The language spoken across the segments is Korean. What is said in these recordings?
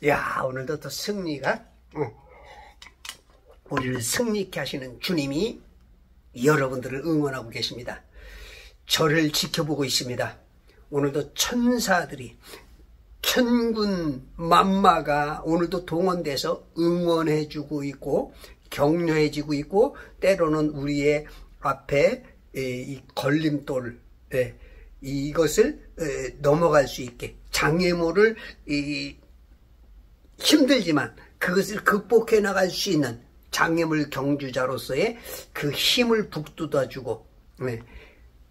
야, 오늘도 또 승리가, 우리를 승리케 하시는 주님이 여러분들을 응원하고 계십니다. 저를 지켜보고 있습니다. 오늘도 천사들이, 천군 만마가 오늘도 동원돼서 응원해주고 있고 격려해주고 있고, 때로는 우리의 앞에 이 걸림돌, 이것을 넘어갈 수 있게, 장애물을 힘들지만 그것을 극복해 나갈 수 있는 장애물 경주자로서의 그 힘을 북돋아주고,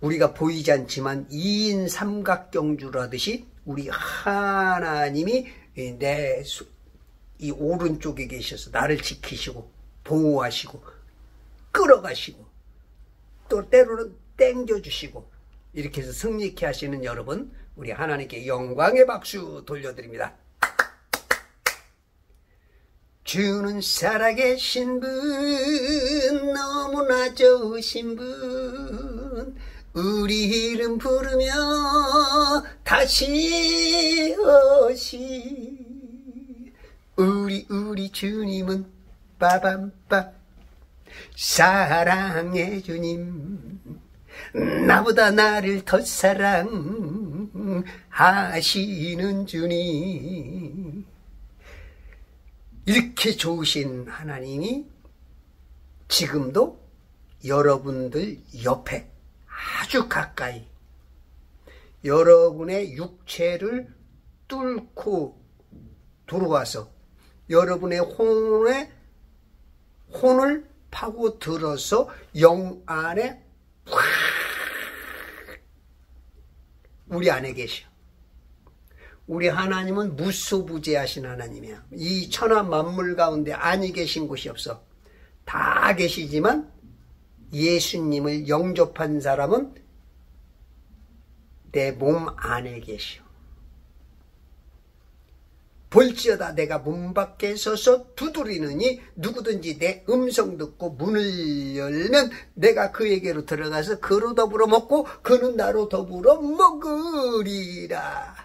우리가 보이지 않지만 2인 삼각경주라듯이 우리 하나님이 이 오른쪽에 계셔서 나를 지키시고 보호하시고 끌어가시고 또 때로는 땡겨주시고, 이렇게 해서 승리케 하시는 여러분, 우리 하나님께 영광의 박수 돌려드립니다. 주는 살아계신 분, 너무나 좋으신 분, 우리 이름 부르며 다시 오시. 우리 주님은 빠밤빠 사랑의 주님, 나보다 나를 더 사랑하시는 주님. 이렇게 좋으신 하나님이 지금도 여러분들 옆에 아주 가까이 여러분의 육체를 뚫고 들어와서 여러분의 혼을 파고 들어서 영 안에 확 우리 안에 계셔. 우리 하나님은 무소부재하신 하나님이야. 이 천하 만물 가운데 아니 계신 곳이 없어. 다 계시지만 예수님을 영접한 사람은 내 몸 안에 계셔. 볼지어다 내가 문 밖에 서서 두드리느니 누구든지 내 음성 듣고 문을 열면 내가 그에게로 들어가서 그로 더불어 먹고 그는 나로 더불어 먹으리라.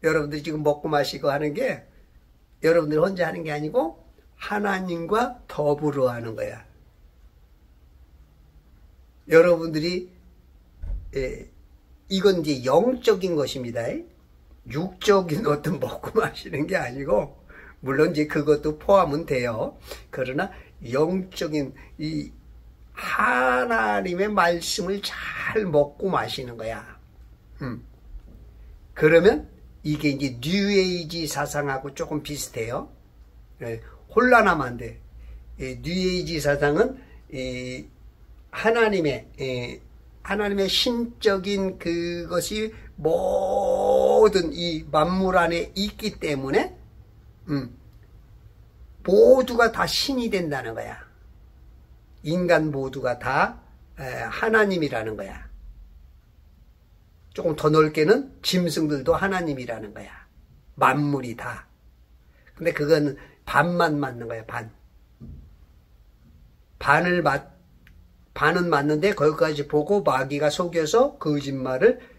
여러분들이 지금 먹고 마시고 하는 게 여러분들 혼자 하는 게 아니고 하나님과 더불어 하는 거야. 여러분들이 이건 이제 영적인 것입니다. 육적인 어떤 먹고 마시는 게 아니고, 물론 이제 그것도 포함은 돼요. 그러나 영적인 이 하나님의 말씀을 잘 먹고 마시는 거야. 그러면 이게 이제 뉴에이지 사상하고 조금 비슷해요. 혼란하면 안 돼. 뉴에이지 사상은 하나님의 신적인 그것이 모든 이 만물 안에 있기 때문에 모두가 다 신이 된다는 거야. 인간 모두가 다 하나님이라는 거야. 조금 더 넓게는 짐승들도 하나님이라는 거야. 만물이 다. 근데 그건 반만 맞는 거야. 반은 맞는데 거기까지 보고 마귀가 속여서 거짓말을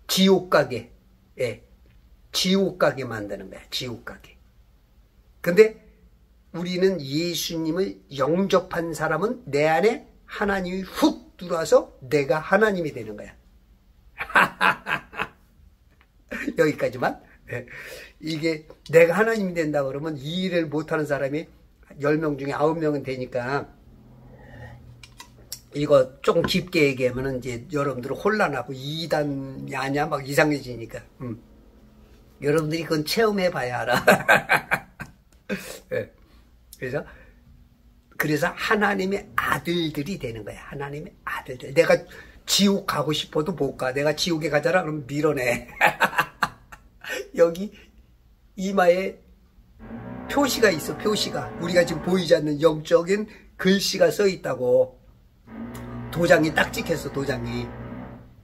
지옥 가게 만드는 거야. 지옥 가게. 근데 우리는 예수님을 영접한 사람은 내 안에 하나님이 훅 들어와서 내가 하나님이 되는 거야. 여기까지만. 이게 내가 하나님이 된다 그러면 이 일을 못하는 사람이 10명 중에 9명은 되니까, 이거 조금 깊게 얘기하면 이제 여러분들은 혼란하고 이단이 아니야 막 이상해지니까. 여러분들이 그건 체험해 봐야 알아. 그래서 하나님의 아들들이 되는 거야. 하나님의 아들들. 내가 지옥 가고 싶어도 못 가. 내가 지옥에 가자라 그러면 밀어내. 여기 이마에 표시가 있어. 표시가. 우리가 지금 보이지 않는 영적인 글씨가 써 있다고. 도장이 딱 찍혔어. 도장이.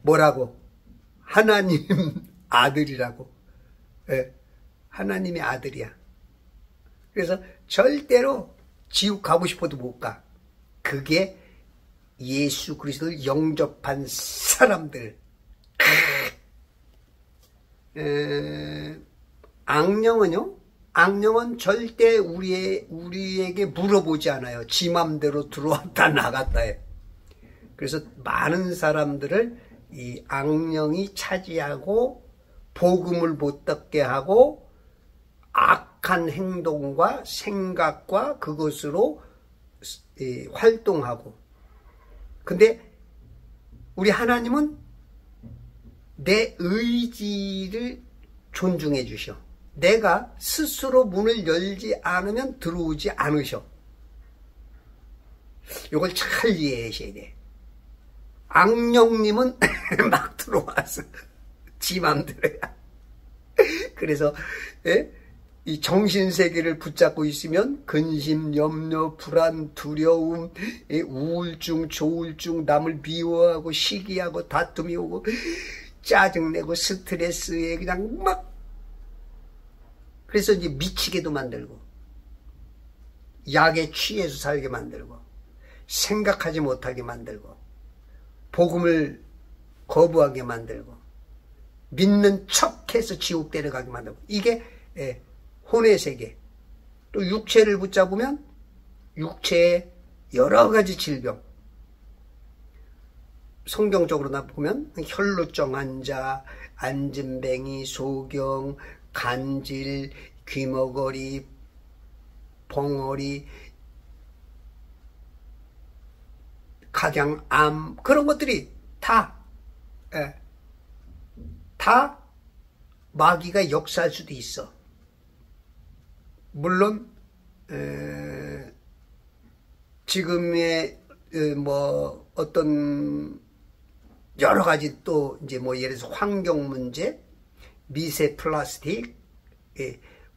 뭐라고? 하나님 아들이라고. 하나님의 아들이야. 그래서 절대로 지옥 가고 싶어도 못 가. 그게 예수 그리스도를 영접한 사람들. 악령은요, 악령은 절대 우리에게 물어보지 않아요. 지 맘대로 들어왔다 나갔다 해. 그래서 많은 사람들을 이 악령이 차지하고 복음을 못 듣게 하고 악한 행동과 생각과 그것으로 활동하고. 근데 우리 하나님은 내 의지를 존중해 주셔. 내가 스스로 문을 열지 않으면 들어오지 않으셔. 이걸 잘 이해하셔야 돼. 악령님은 막 들어와서 지 맘대로야. 그래서 이 정신세계를 붙잡고 있으면 근심, 염려, 불안, 두려움, 우울증, 조울증, 남을 미워하고 시기하고 다툼이 오고 짜증내고 스트레스에 그냥 막, 그래서 이제 미치게도 만들고 약에 취해서 살게 만들고 생각하지 못하게 만들고 복음을 거부하게 만들고 믿는 척해서 지옥 데려가게 만들고. 이게 혼의 세계. 또 육체를 붙잡으면 육체의 여러 가지 질병. 성경적으로 보면 혈루증 환자, 안진뱅이, 소경, 간질, 귀머거리, 벙어리, 각양암, 그런 것들이 다 마귀가 역사할 수도 있어. 물론 지금의 뭐 어떤 여러 가지 또 이제 뭐 예를 들어서 환경 문제, 미세 플라스틱,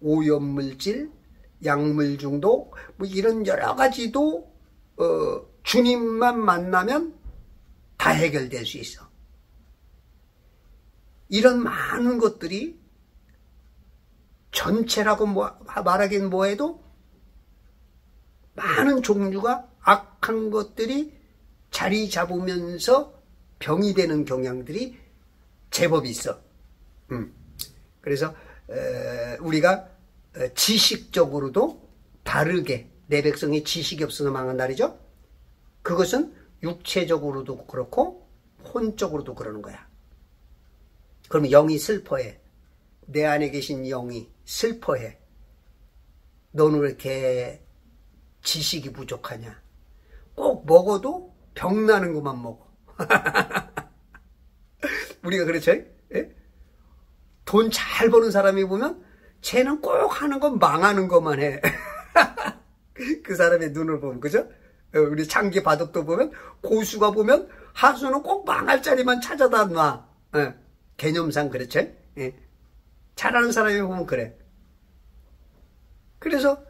오염물질, 약물 중독, 뭐 이런 여러 가지도 주님만 만나면 다 해결될 수 있어. 이런 많은 것들이 전체라고 말하긴 뭐해도 많은 종류가 악한 것들이 자리 잡으면서 병이 되는 경향들이 제법 있어. 그래서 우리가 지식적으로도 바르게, 내 백성이 지식이 없어서 망한 날이죠. 그것은 육체적으로도 그렇고 혼적으로도 그러는 거야. 그러면 영이 슬퍼해. 내 안에 계신 영이 슬퍼해. 너는 왜 이렇게 지식이 부족하냐. 꼭 먹어도 병나는 것만 먹어. 우리가 그렇죠? 예? 돈 잘 버는 사람이 보면 쟤는 꼭 하는 건 망하는 것만 해. 그 사람의 눈을 보면, 그죠? 우리 장기 바둑도 보면 고수가 보면 하수는 꼭 망할 자리만 찾아다 놔. 개념상 그렇죠? 잘하는 사람이 보면 그래. 그래서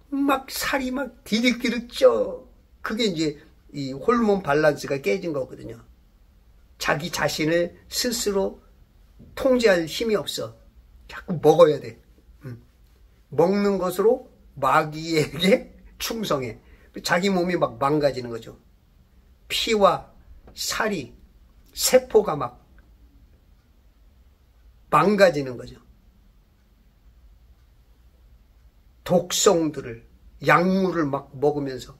막 살이 막 디릭디릭 쪄. 그게 이제 이 호르몬 밸런스가 깨진 거거든요. 자기 자신을 스스로 통제할 힘이 없어. 자꾸 먹어야 돼. 먹는 것으로 마귀에게 충성해. 자기 몸이 막 망가지는 거죠. 피와 살이, 세포가 막 망가지는 거죠. 독성들을, 약물을 막 먹으면서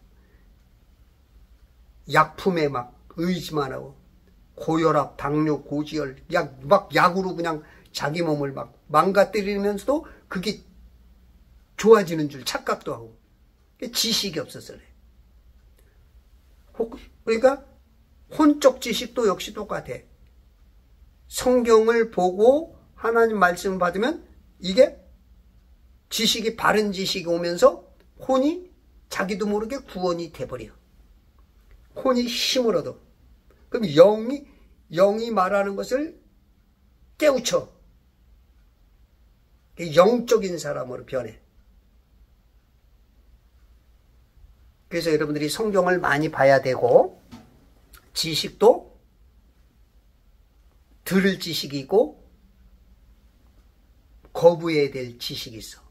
약품에 막 의지만 하고 고혈압, 당뇨, 고지혈, 막 약으로 그냥 자기 몸을 막 망가뜨리면서도 그게 좋아지는 줄 착각도 하고. 지식이 없어서 그래. 그러니까 혼적 지식도 역시 똑같아. 성경을 보고 하나님 말씀을 받으면 이게 지식이, 바른 지식이 오면서 혼이 자기도 모르게 구원이 돼버려. 혼이 힘을 얻어. 그럼 영이 말하는 것을 깨우쳐. 영적인 사람으로 변해. 그래서 여러분들이 성경을 많이 봐야 되고, 지식도 들을 지식이 있고 거부해야 될 지식이 있어.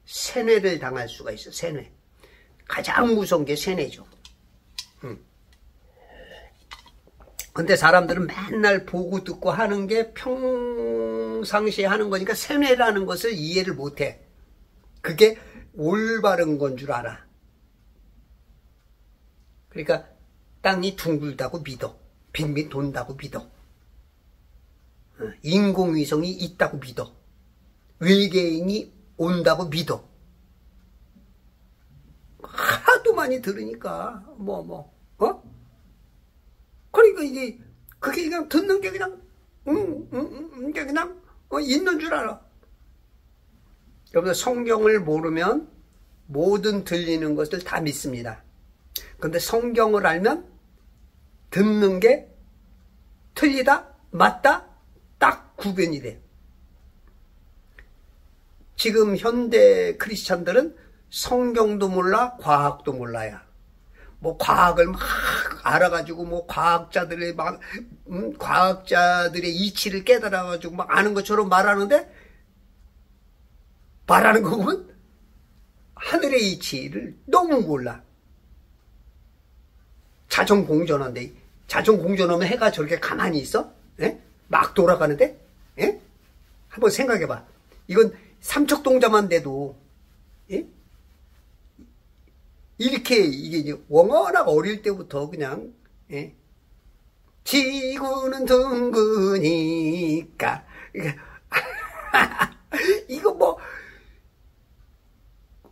세뇌를 당할 수가 있어. 세뇌. 가장 무서운 게 세뇌죠. 근데 사람들은 맨날 보고 듣고 하는 게 평생 평상시에 하는 거니까 세뇌라는 것을 이해를 못해. 그게 올바른 건 줄 알아. 그러니까 땅이 둥글다고 믿어. 빙빙 돈다고 믿어. 인공위성이 있다고 믿어. 외계인이 온다고 믿어. 하도 많이 들으니까 그러니까 이게 그게 그냥 듣는 게 그냥 그냥 있는 줄 알아. 여러분들 성경을 모르면 모든 들리는 것을 다 믿습니다. 그런데 성경을 알면 듣는 게 틀리다, 맞다, 딱 구별이 돼. 지금 현대 크리스찬들은 성경도 몰라, 과학도 몰라요. 뭐 과학을 막 알아가지고 뭐 과학자들의 이치를 깨달아가지고 막 아는 것처럼 말하는데, 말하는 거 보면 하늘의 이치를 너무 몰라. 자전공전한데, 자전공전하면 해가 저렇게 가만히 있어? 예? 막 돌아가는데? 예? 한번 생각해봐. 이건 삼척동자만 돼도, 예? 이렇게 이게 이제 워낙 어릴 때부터 그냥, 예? 지구는 둥그니까 이거 뭐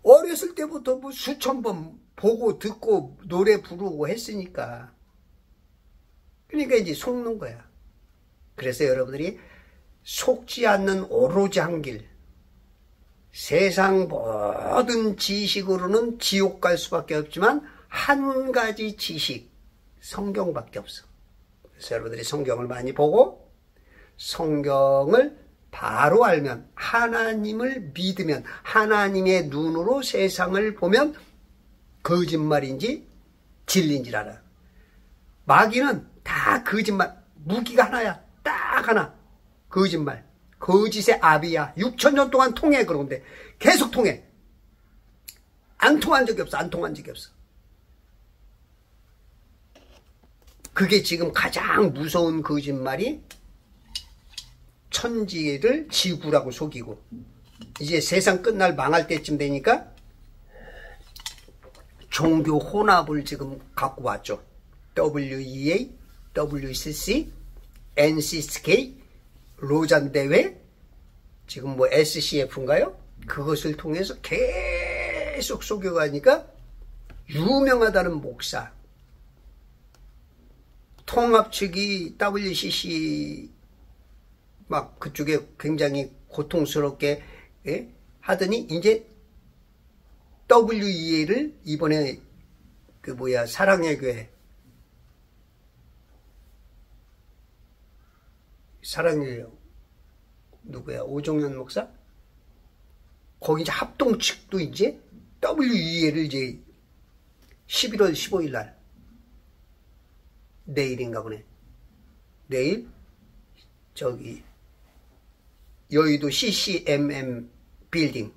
어렸을 때부터 뭐 수천 번 보고 듣고 노래 부르고 했으니까, 그러니까 이제 속는 거야. 그래서 여러분들이 속지 않는 오로지 한 길, 세상 모든 지식으로는 지옥 갈 수밖에 없지만 한 가지 지식, 성경밖에 없어. 그래서 여러분들이 성경을 많이 보고 성경을 바로 알면, 하나님을 믿으면, 하나님의 눈으로 세상을 보면 거짓말인지 진리인지 알아. 마귀는 다 거짓말, 무기가 하나야. 딱 하나. 거짓말. 거짓의 아비야. 6,000년 동안 통해. 그런데 계속 통해. 안 통한 적이 없어. 안 통한 적이 없어. 그게 지금 가장 무서운 거짓말이, 천지를 지구라고 속이고, 이제 세상 끝날 망할 때쯤 되니까 종교 혼합을 지금 갖고 왔죠. WEA, WCC, NCSK, 로잔 대회, 지금 뭐 SCF인가요? 그것을 통해서 계속 속여가니까 유명하다는 목사, 통합 측이 WCC 막 그쪽에 굉장히 고통스럽게 하더니 이제 WEA를 이번에 사랑의 교회, 사랑의 누구야? 오종현 목사? 거기 이제 합동 측도 이제 WEA를 이제 11월 15일 날, 내일인가 보네. 내일 저기 여의도 CCMM 빌딩,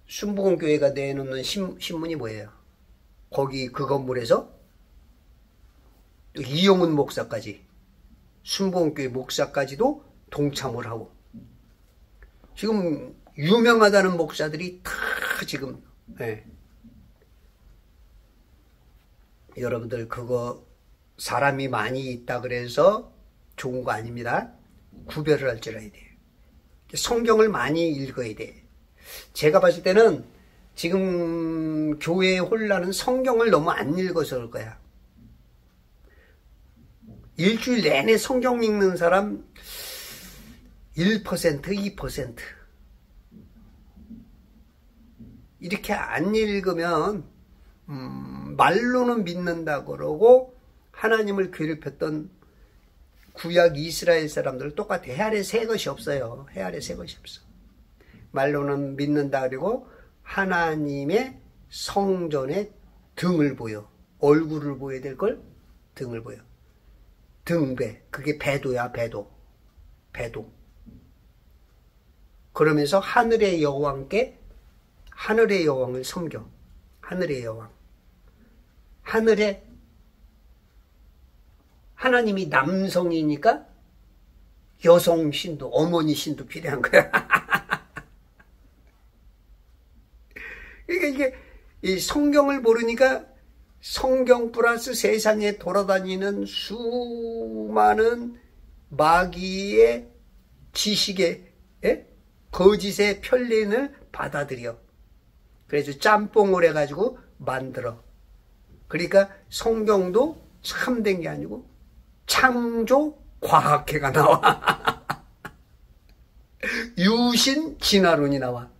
순복음교회가 내놓는 신문이 뭐예요? 거기 그 건물에서 또 이용훈 목사까지, 순복음교회 목사까지도 동참을 하고, 지금 유명하다는 목사들이 다 지금, 여러분들 그거 사람이 많이 있다 그래서 좋은 거 아닙니다. 구별을 할 줄 알아야 돼요. 성경을 많이 읽어야 돼. 제가 봤을 때는 지금 교회의 혼란은 성경을 너무 안 읽어서 그럴 거야. 일주일 내내 성경 읽는 사람 1%, 2%. 이렇게 안 읽으면 말로는 믿는다 그러고 하나님을 괴롭혔던 구약 이스라엘 사람들 똑같아. 해 아래 새 것이 없어요. 해 아래 새 것이 없어. 말로는 믿는다 그리고 하나님의 성전에 등을 보여. 얼굴을 보여야 될 걸 등을 보여. 등배. 그게 배도야, 배도. 배도. 그러면서 하늘의 여왕께 하늘의 여왕을 섬겨. 하늘의 여왕. 하늘에 하나님이 남성이니까 여성 신도, 어머니 신도 필요한 거야. 그러니까 이게 이 성경을 모르니까 성경 플러스 세상에 돌아다니는 수많은 마귀의 지식의 거짓의 편린을 받아들여. 그래서 짬뽕을 해가지고 만들어. 그러니까 성경도 참된 게 아니고 창조 과학회가 나와. 유신 진화론이 나와.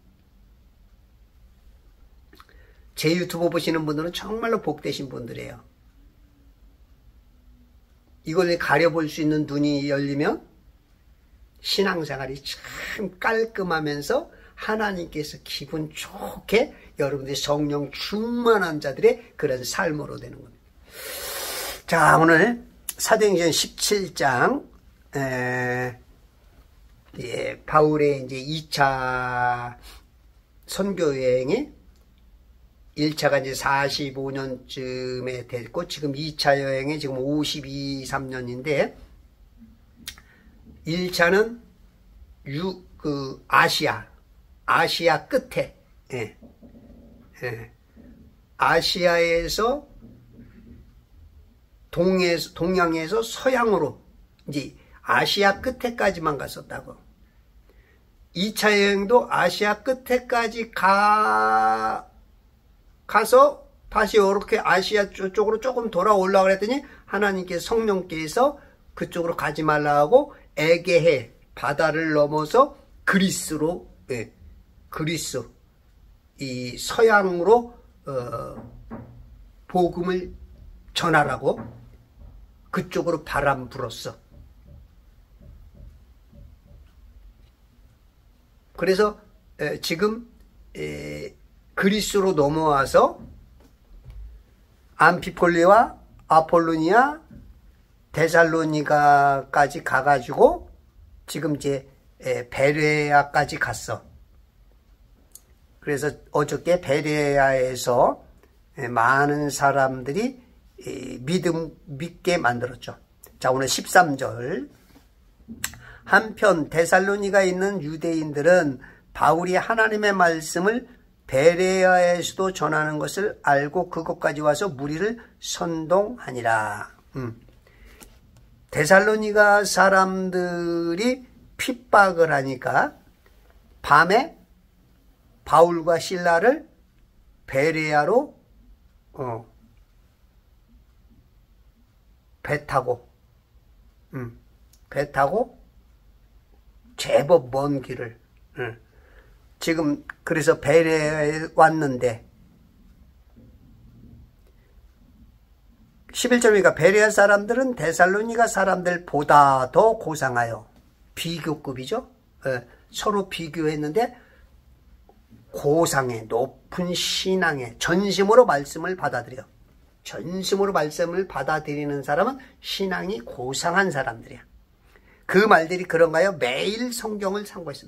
제 유튜브 보시는 분들은 정말로 복되신 분들이에요. 이걸 가려볼 수 있는 눈이 열리면 신앙생활이 참 깔끔하면서 하나님께서 기분 좋게 여러분들이 성령 충만한 자들의 그런 삶으로 되는 겁니다. 자, 오늘 사도행전 17장 바울의 이제 2차 선교여행이 1차가 이제 45년쯤에 됐고 지금 2차 여행이 지금 52, 3년인데 1차는 아시아 끝에 아시아에서 동양에서 서양으로 이제 아시아 끝에까지만 갔었다고. 2차 여행도 아시아 끝에까지 가서 다시 이렇게 아시아 쪽으로 조금 돌아 올라가 그랬더니 하나님께서 성령께서 그쪽으로 가지 말라 하고 에게해 바다를 넘어서 그리스로 그리스 이 서양으로 복음을 전하라고 그쪽으로 바람 불었어. 그래서 지금 그리스로 넘어와서 암피폴리와 아폴로니아 데살로니가까지 가가지고 지금 이제 베레아까지 갔어. 그래서 어저께 베레아에서 많은 사람들이 믿게 만들었죠. 자, 오늘 13절. 한편 데살로니가에 있는 유대인들은 바울이 하나님의 말씀을 베레아에서도 전하는 것을 알고 그것까지 와서 무리를 선동하니라. 데살로니가 사람들이 핍박을 하니까 밤에 바울과 실라를 베레아로 배 타고 제법 먼 길을 지금 그래서 베레아에 왔는데 11절이니까 베레아 사람들은 데살로니가 사람들보다 더 고상하여 비교급이죠. 서로 비교했는데 고상의 높은 신앙의 전심으로 말씀을 받아들여. 전심으로 말씀을 받아들이는 사람은 신앙이 고상한 사람들이야. 그 말들이 그런가요? 매일 성경을 참고했어.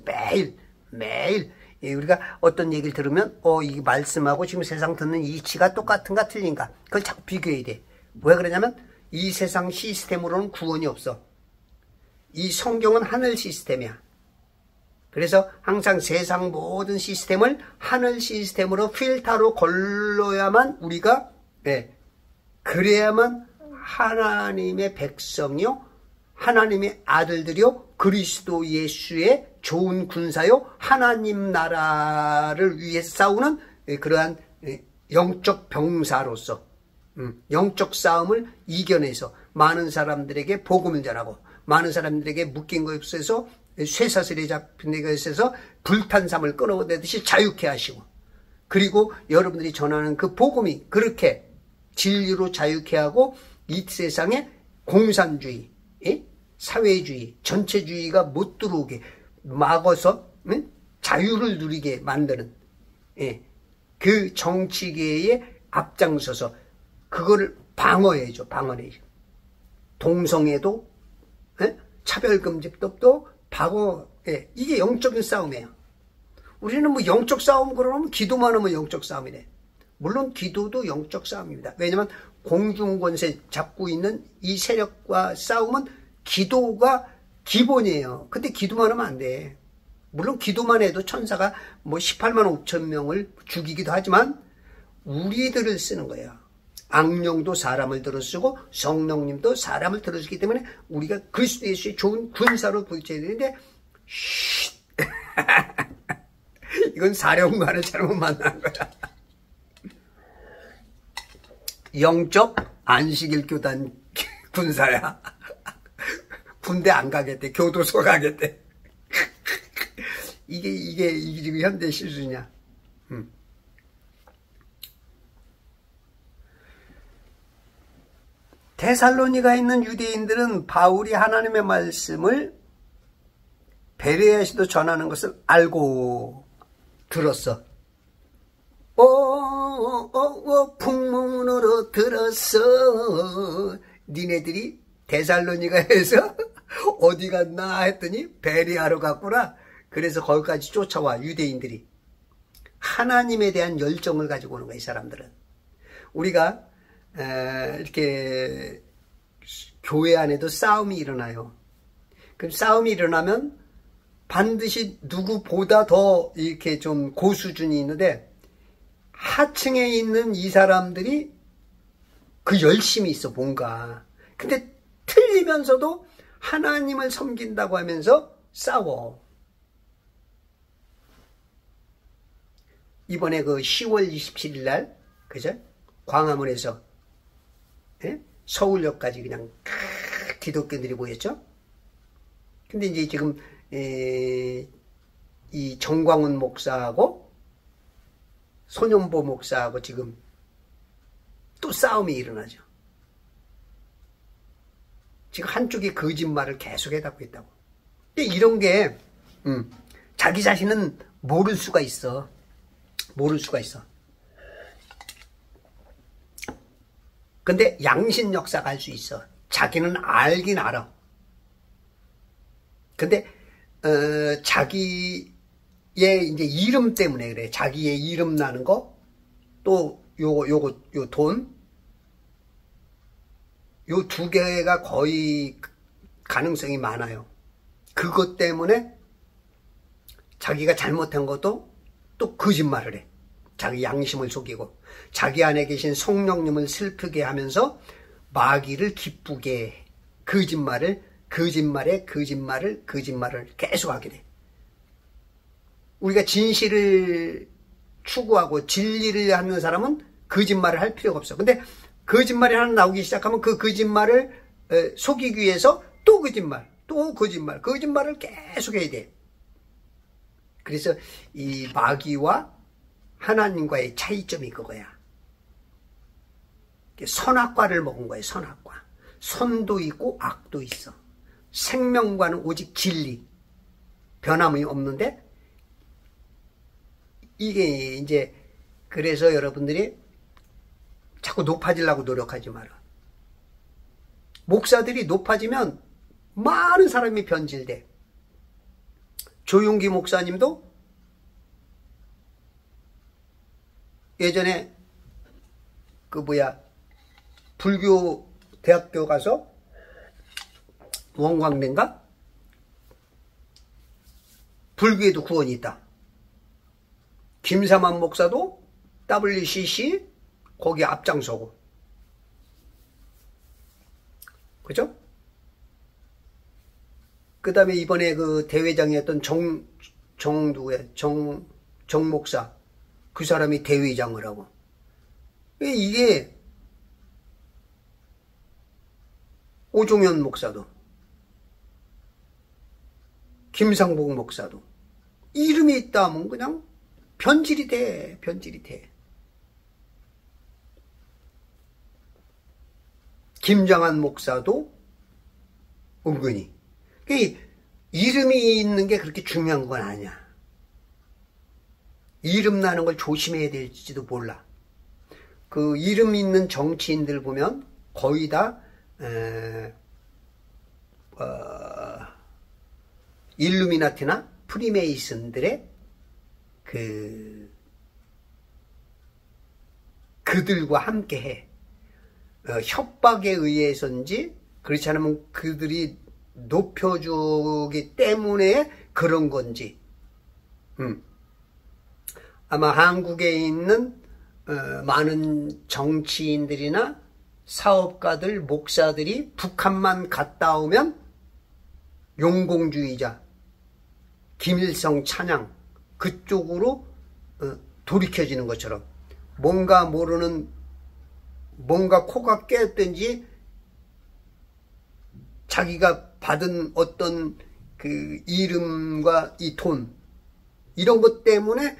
매일. 우리가 어떤 얘기를 들으면 이 말씀하고 지금 세상 듣는 이치가 똑같은가 틀린가 그걸 자꾸 비교해야 돼. 왜 그러냐면 이 세상 시스템으로는 구원이 없어. 이 성경은 하늘 시스템이야. 그래서 항상 세상 모든 시스템을 하늘 시스템으로 필터로 걸러야만 우리가 그래야만 하나님의 백성이요 하나님의 아들들이요 그리스도 예수의 좋은 군사요 하나님 나라를 위해서 싸우는 그러한 영적 병사로서 영적 싸움을 이겨내서 많은 사람들에게 복음을 전하고 많은 사람들에게 묶인 것에 있어서 쇠사슬에 잡힌 것에 있어서 불탄 삶을 끊어내듯이 자유케 하시고 그리고 여러분들이 전하는 그 복음이 그렇게 진리로 자유케 하고 이 세상에 공산주의, 사회주의, 전체주의가 못 들어오게 막아서 자유를 누리게 만드는 그 정치계에 앞장서서 그거를 방어해줘. 동성애도 차별금지법도 방어해. 이게 영적인 싸움이에요. 우리는 뭐 영적 싸움 그러면 기도만 하면 영적 싸움이래. 물론 기도도 영적 싸움입니다. 왜냐하면 공중권세 잡고 있는 이 세력과 싸움은 기도가 기본이에요. 근데 기도만 하면 안 돼. 물론 기도만 해도 천사가 뭐 18만 5천 명을 죽이기도 하지만 우리들을 쓰는 거예요. 악령도 사람을 들어쓰고 성령님도 사람을 들어쓰기 때문에 우리가 그리스도 예수의 좋은 군사로 보여줘야 되는데 이건 사령관을 잘못 만난 거야. 영적 안식일 교단 군사야. 군대 안 가겠대. 교도소 가겠대. 이게 지금 현대 실수냐. 데살로니가에 있는 유대인들은 바울이 하나님의 말씀을 베레아에서도 전하는 것을 알고 들었어. 풍문으로 들었어. 니네들이 데살로니가에서 어디 갔나 했더니 베레아로 갔구나. 그래서 거기까지 쫓아와. 유대인들이 하나님에 대한 열정을 가지고 오는 거야. 이 사람들은. 우리가 이렇게 교회 안에도 싸움이 일어나요. 그럼 싸움이 일어나면 반드시 누구보다 더 이렇게 좀 고수준이 있는데 하층에 있는 이 사람들이 그 열심이 있어 뭔가. 근데 틀리면서도 하나님을 섬긴다고 하면서 싸워. 이번에 그 10월 27일 날 그죠? 광화문에서 서울역까지 그냥 기독교인들이 모였죠. 근데 이제 지금 이 정광훈 목사하고 손영보 목사하고 지금 또 싸움이 일어나죠. 지금 한쪽이 거짓말을 계속 해닫고 있다고. 근데 이런 게 자기 자신은 모를 수가 있어. 모를 수가 있어. 근데 양심 역사가 할 수 있어. 자기는 알긴 알아. 근데 자기의 이제 이름 때문에 그래. 자기의 이름 나는 거, 또 요 돈, 요 두 개가 거의 가능성이 많아요. 그것 때문에 자기가 잘못한 것도 또 거짓말을 해. 자기 양심을 속이고 자기 안에 계신 성령님을 슬프게 하면서 마귀를 기쁘게 해. 거짓말을 계속하게 돼. 우리가 진실을 추구하고 진리를 하는 사람은 거짓말을 할 필요가 없어. 근데 거짓말이 하나 나오기 시작하면 그 거짓말을 속이기 위해서 또 거짓말을 계속 해야 돼. 그래서 이 마귀와 하나님과의 차이점이 그거야. 선악과를 먹은 거예요. 선악과. 선도 있고 악도 있어. 생명과는 오직 진리, 변함이 없는데 이게 이제 그래서 여러분들이 자꾸 높아지려고 노력하지 마라. 목사들이 높아지면 많은 사람이 변질돼. 조용기 목사님도 예전에 불교 대학교 가서 원광대인가? 불교에도 구원이 있다. 김사만 목사도 WCC 거기 앞장서고. 그죠? 그 다음에 이번에 그 대회장이었던 정 목사. 그 사람이 대회장을 하고. 이게 오종현 목사도 김상복 목사도 이름이 있다 하면 그냥 변질이 돼. 김장한 목사도 은근히. 이름이 있는 게 그렇게 중요한 건 아니야. 이름 나는 걸 조심해야 될지도 몰라. 그 이름 있는 정치인들 보면 거의 다 일루미나티나 프리메이슨들의 그들과 함께해. 협박에 의해서인지 그렇지 않으면 그들이 높여주기 때문에 그런 건지, 아마 한국에 있는 많은 정치인들이나 사업가들, 목사들이 북한만 갔다 오면 용공주의자, 김일성 찬양 그쪽으로 돌이켜지는 것처럼 뭔가 모르는, 뭔가 코가 깨었든지 자기가 받은 어떤 그 이름과 이 돈 이런 것 때문에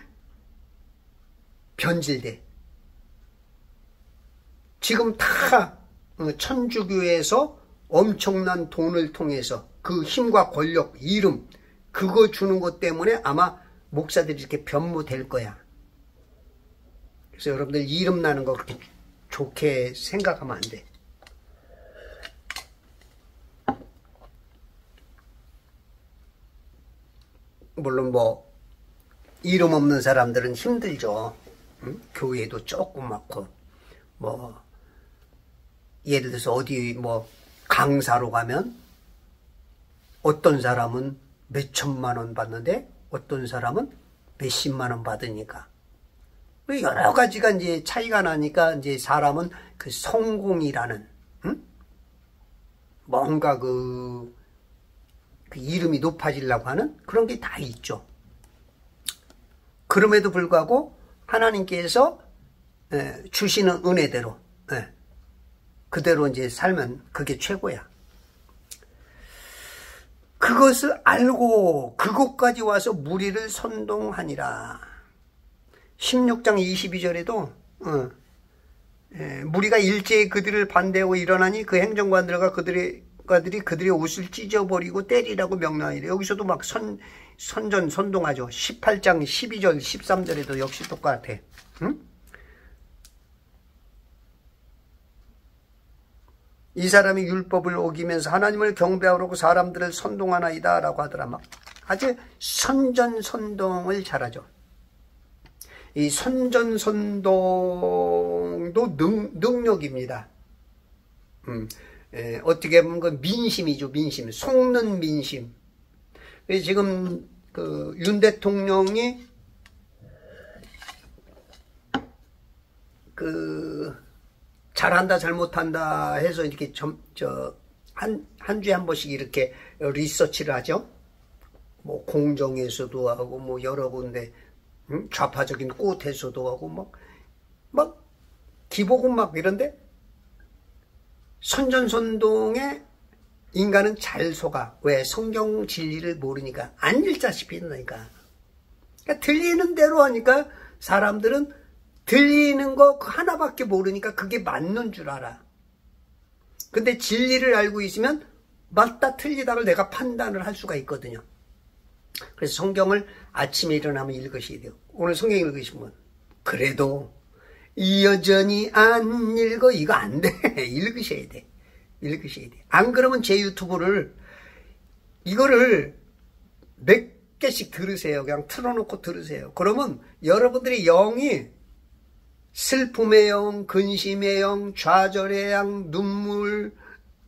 변질돼. 지금 다 천주교에서 엄청난 돈을 통해서 그 힘과 권력, 이름 그거 주는 것 때문에 아마 목사들이 이렇게 변모될 거야. 그래서 여러분들 이름 나는 거 그렇게 좋게 생각하면 안 돼. 물론 뭐 이름 없는 사람들은 힘들죠. 응? 교회도 조그맣고 뭐 예를 들어서 어디 뭐 강사로 가면 어떤 사람은 몇 천만 원 받는데 어떤 사람은 몇십만 원 받으니까 여러 가지가 이제 차이가 나니까 이제 사람은 그 성공이라는 뭔가 그 이름이 높아지려고 하는 그런 게 다 있죠. 그럼에도 불구하고 하나님께서 주시는 은혜대로 그대로 이제 살면 그게 최고야. 그것을 알고 그곳까지 와서 무리를 선동하니라. 16장 22절에도 무리가 일제히 그들을 반대하고 일어나니 그 행정관들과 그들이 옷을 찢어버리고 때리라고 명령하니라. 여기서도 막 선동하죠. 18장 12절 13절에도 역시 똑같아. 응? 이 사람이 율법을 어기면서 하나님을 경배하고 사람들을 선동하나이다 라고 하더라. 막 아주 선전선동을 잘하죠. 이 선전선동도 능력입니다. 어떻게 보면 그 민심이죠. 민심. 속는 민심. 지금 그 윤 대통령이 그 잘한다 잘못한다 해서 이렇게 한 주에 한 번씩 이렇게 리서치를 하죠. 뭐 공정에서도 하고 뭐 여러 군데 좌파적인 꽃에서도 하고 막 기복은 막 이런데 선전선동에 인간은 잘 속아. 왜? 성경 진리를 모르니까 안 읽자시피 한다니까. 그러니까 들리는 대로 하니까 사람들은 들리는 거 하나밖에 모르니까 그게 맞는 줄 알아. 근데 진리를 알고 있으면 맞다 틀리다를 내가 판단을 할 수가 있거든요. 그래서 성경을 아침에 일어나면 읽으셔야 돼요. 오늘 성경 읽으시면 그래도 여전히 안 읽어 이거 안 돼. 읽으셔야 돼. 읽으셔야 돼. 안 그러면 제 유튜브를 이거를 몇 개씩 들으세요. 그냥 틀어놓고 들으세요. 그러면 여러분들의 영이 슬픔의 영, 근심의 영, 좌절의 영, 눈물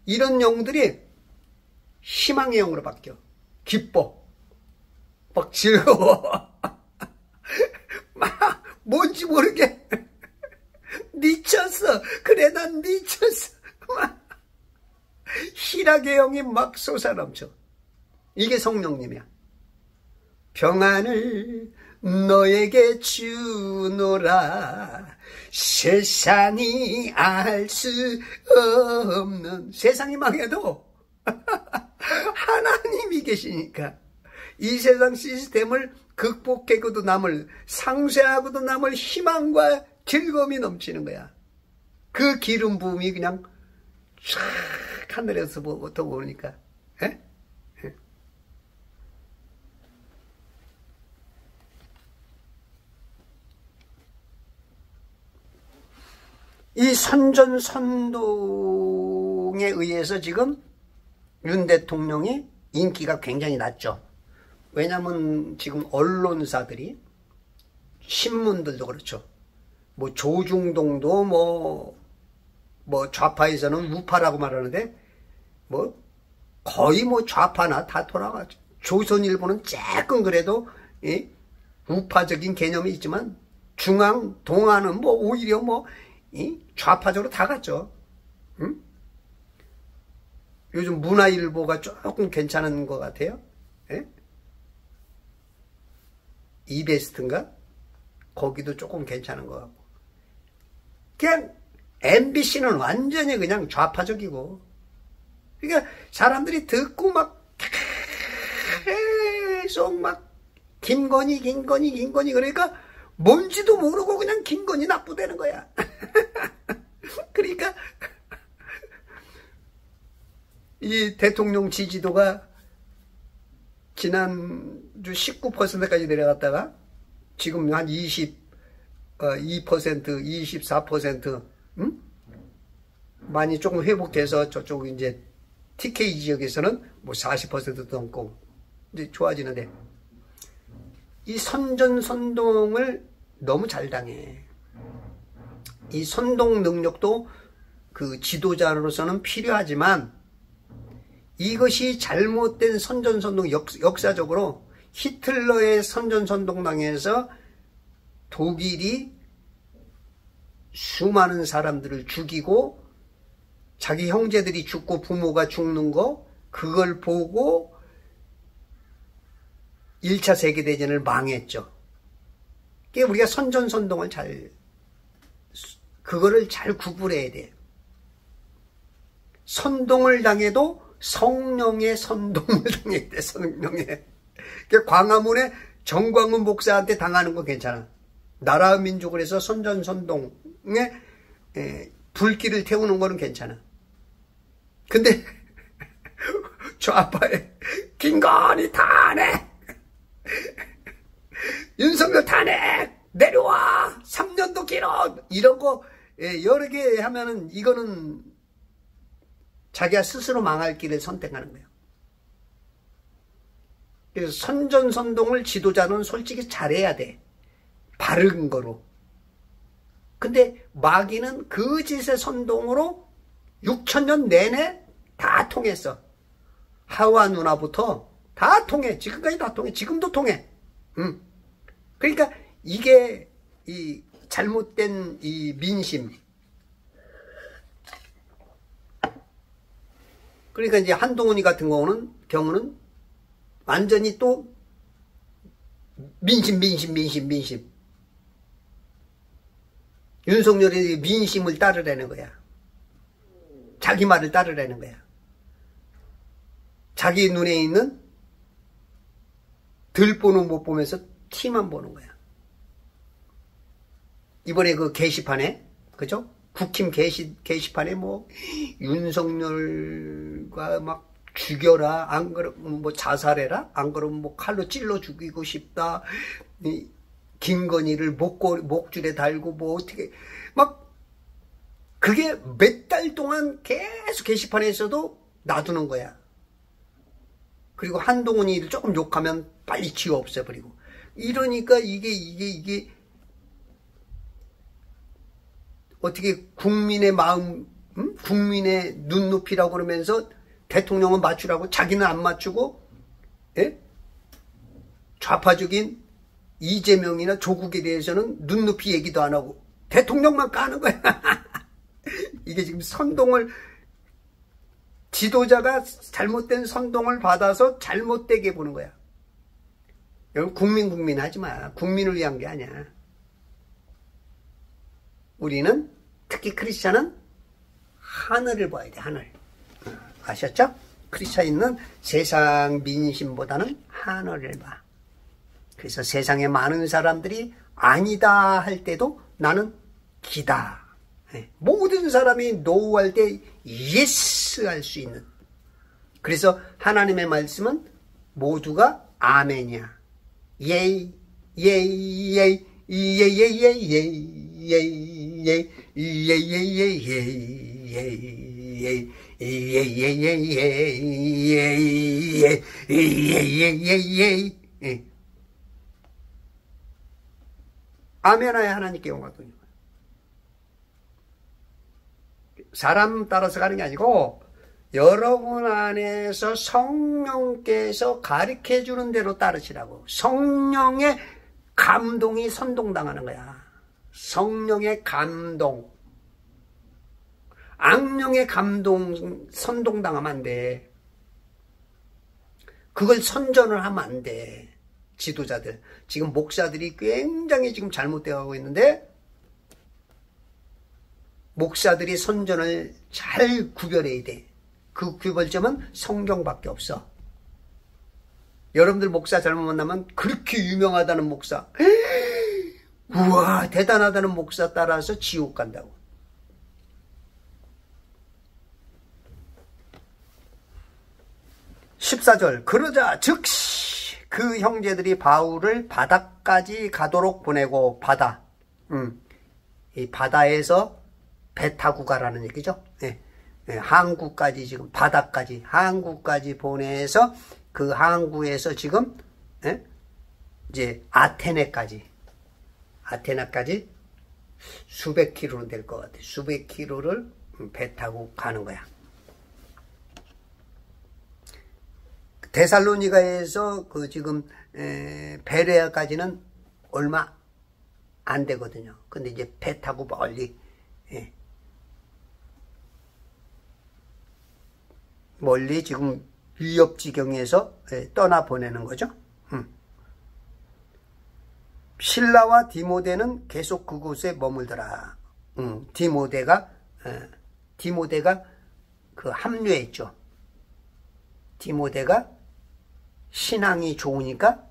이런 영들이 희망의 영으로 바뀌어. 기뻐. 막 즐거워. 막 뭔지 모르게 미쳤어. 그래 난 미쳤어. 막 희락의 영이 막 솟아넘쳐. 이게 성령님이야. 평안을 너에게 주노라. 세상이 알 수 없는, 세상이 망해도 하나님이 계시니까 이 세상 시스템을 극복하고도 남을, 상쇄하고도 남을 희망과 즐거움이 넘치는 거야. 그 기름 부음이 그냥 쫙 하늘에서부터 보니까 이 선전선동에 의해서 지금 윤 대통령이 인기가 굉장히 낮죠. 왜냐하면 지금 언론사들이, 신문들도 그렇죠. 뭐 조중동도 뭐 좌파에서는 우파라고 말하는데 뭐 거의 뭐 좌파나 다 돌아가죠. 조선일보는 조금 그래도 우파적인 개념이 있지만 중앙, 동아는 뭐 오히려 뭐 좌파적으로 다 갔죠. 응? 요즘 문화일보가 조금 괜찮은 것 같아요. 예? 이베스트인가? 거기도 조금 괜찮은 것 같고. 그냥 MBC는 완전히 그냥 좌파적이고. 그러니까 사람들이 듣고 막 계속 막 김건희 그러니까 뭔지도 모르고 그냥 김건희 나쁘다는 거야. 그러니까 이 대통령 지지도가 지난주 19%까지 내려갔다가 지금 한 22%, 24%, 많이 조금 회복돼서 저쪽 이제 TK 지역에서는 뭐 40%도 넘고 이제 좋아지는데, 이 선전선동을 너무 잘 당해. 이 선동 능력도 그 지도자로서는 필요하지만, 이것이 잘못된 선전선동, 역사적으로 히틀러의 선전선동당해서 독일이 수많은 사람들을 죽이고 자기 형제들이 죽고 부모가 죽는 거, 그걸 보고 1차 세계대전을 망했죠. 그러니까 우리가 선전선동을 그거를 잘 구분해야 돼요. 선동을 당해도 성령의 선동을 당해야 돼, 성령의. 그러니까 광화문에 정광훈 목사한테 당하는 거 괜찮아. 나라 민족을 해서 선전선동에 불길을 태우는 거는 괜찮아. 근데 좌파에 김건희 탄핵, 윤석열 탄핵, 내려와, 3년도 길어, 이런 거 여러 개 하면은 이거는 자기가 스스로 망할 길을 선택하는 거예요. 그래서 선전선동을 지도자는 솔직히 잘해야 돼. 바른 거로. 근데 마귀는 그 짓의 선동으로 6,000년 내내 다 통했어. 하와 누나부터 다 통해. 지금까지 다 통해. 지금도 통해. 그러니까 이게 이 잘못된 이 민심. 그러니까 이제 한동훈이 같은 경우는 완전히 또 민심. 윤석열이 민심을 따르라는 거야. 자기 말을 따르라는 거야. 자기 눈에 있는 들보는 못 보면서 티만 보는 거야. 이번에 그 게시판에, 그죠? 국힘 게시판에 뭐 윤석열과 막 죽여라, 안 그러면 뭐 자살해라, 안 그러면 뭐 칼로 찔러 죽이고 싶다, 김건희를 목줄에 달고 뭐 어떻게 막, 그게 몇 달 동안 계속 게시판에 있어도 놔두는 거야. 그리고 한동훈이를 조금 욕하면 빨리 지워 없애버리고. 이러니까 이게 어떻게 국민의 마음, 국민의 눈높이라고 그러면서 대통령은 맞추라고 자기는 안 맞추고, 예? 좌파적인 이재명이나 조국에 대해서는 눈높이 얘기도 안 하고 대통령만 까는 거야. 이게 지금 선동을, 지도자가 잘못된 선동을 받아서 잘못되게 보는 거야. 여러분, 국민 하지 마. 국민을 위한 게 아니야. 우리는, 특히 크리스찬은 하늘을 봐야 돼, 하늘. 아셨죠? 크리스찬인은 세상 민심보다는 하늘을 봐. 그래서 세상에 많은 사람들이 아니다 할 때도 나는 기다. 모든 사람이 노 할 때 예스 할 수 있는. 그래서 하나님의 말씀은 모두가 아멘이야. 예이, 예이, 예이, 예이, 예이, 예이, 예이, 예이, 예이, 예이, 예이, 아멘하야 하나님께 영광 돌리는 거예요. 사람 따라서 가는 게 아니고 여러분 안에서 성령께서 가르쳐 주는 대로 따르시라고. 성령의 감동이 선동당하는 거야. 성령의 감동. 악령의 감동 선동당하면 안 돼. 그걸 선전을 하면 안 돼. 지도자들. 지금 목사들이 굉장히 지금 잘못되어 가고 있는데, 목사들이 선전을 잘 구별해야 돼. 그 구별점은 성경밖에 없어. 여러분들 목사 잘못 만나면 그렇게 유명하다는 목사, 우와 대단하다는 목사 따라서 지옥 간다고. (14절) 그러자 즉시 그 형제들이 바울을 바다까지 가도록 보내고, 바다, 이 바다에서 배 타고 가라는 얘기죠. 네. 네, 항구까지, 지금 바다까지, 항구까지 보내서 그 항구에서 지금 이제 아테네까지 수백 킬로는 될 것 같아. 수백 킬로를 배 타고 가는 거야. 데살로니가에서 그 지금 베레아까지는 얼마 안 되거든요. 근데 이제 배 타고 멀리 지금 위협 지경에서 떠나 보내는 거죠. 실라와 디모데는 계속 그곳에 머물더라. 디모데가 그 합류했죠. 디모데가 신앙이 좋으니까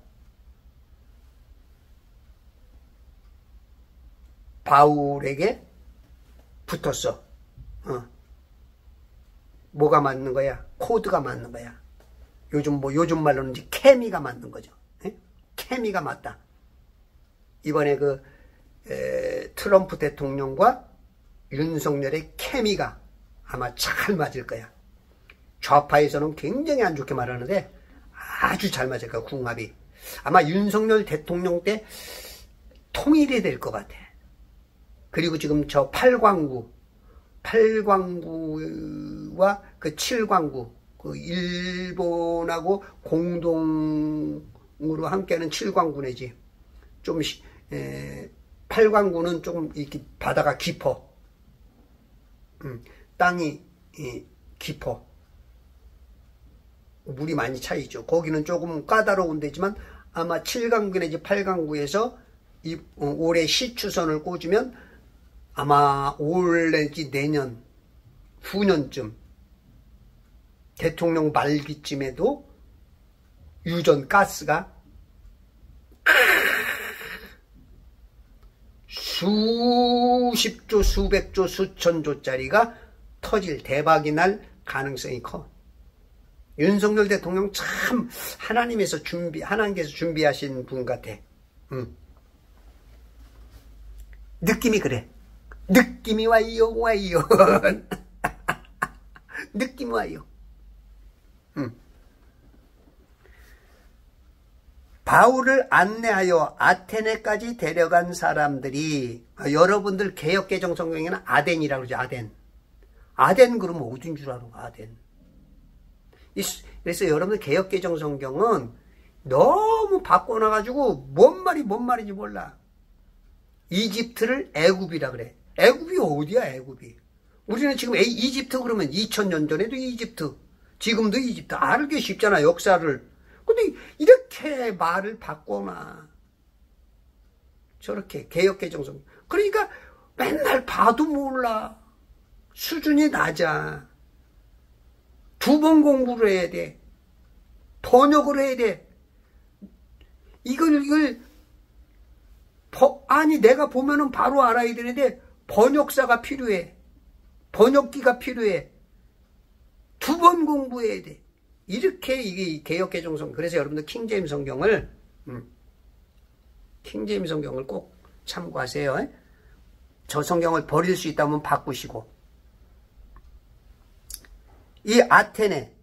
바울에게 붙었어. 뭐가 맞는 거야? 코드가 맞는 거야. 요즘 말로는 이제 케미가 맞는 거죠. 케미가 맞다. 이번에 그 트럼프 대통령과 윤석열의 케미가 아마 잘 맞을 거야. 좌파에서는 굉장히 안 좋게 말하는데 아주 잘 맞을 거야. 궁합이. 아마 윤석열 대통령 때 통일이 될 것 같아. 그리고 지금 저 8광구와 그 7광구, 그 일본하고 공동으로 함께하는 7광구 내지, 좀 8광구는 조금 이렇게 바다가 깊어. 땅이 깊어. 물이 많이 차있죠. 거기는 조금 까다로운 데지만 아마 7광구 내지 8광구에서 올해 시추선을 꽂으면 아마 올 내지 내년 후년쯤 대통령 말기쯤에도 유전 가스가 수십조, 수백조, 수천조짜리가 터질, 대박이 날 가능성이 커. 윤석열 대통령 참 하나님께서 준비하신 분 같아. 느낌이 그래. 느낌이 와요. 느낌이 와요. 바울을 안내하여 아테네까지 데려간 사람들이, 여러분들 개역개정 성경에는 아덴이라고 그러죠. 아덴 그러면 어딘 줄 알아? 아덴. 그래서 여러분들 개역개정 성경은 너무 바꿔놔가지고 뭔 말인지 몰라. 이집트를 애굽이라 그래. 애굽이 어디야, 애굽이? 우리는 지금 이집트 그러면 2000년 전에도 이집트, 지금도 이집트. 알기 쉽잖아, 역사를. 근데 이렇게 말을 바꿔놔. 저렇게 개역개정성. 그러니까 맨날 봐도 몰라. 수준이 낮아. 2번 공부를 해야 돼. 번역을 해야 돼. 아니 내가 보면은 바로 알아야 되는데 번역사가 필요해. 번역기가 필요해. 2번 공부해야 돼. 이렇게 이게 개역개정성. 그래서 여러분들 킹제임스 성경을 꼭 참고하세요. 저 성경을 버릴 수 있다면 바꾸시고. 이 아테네,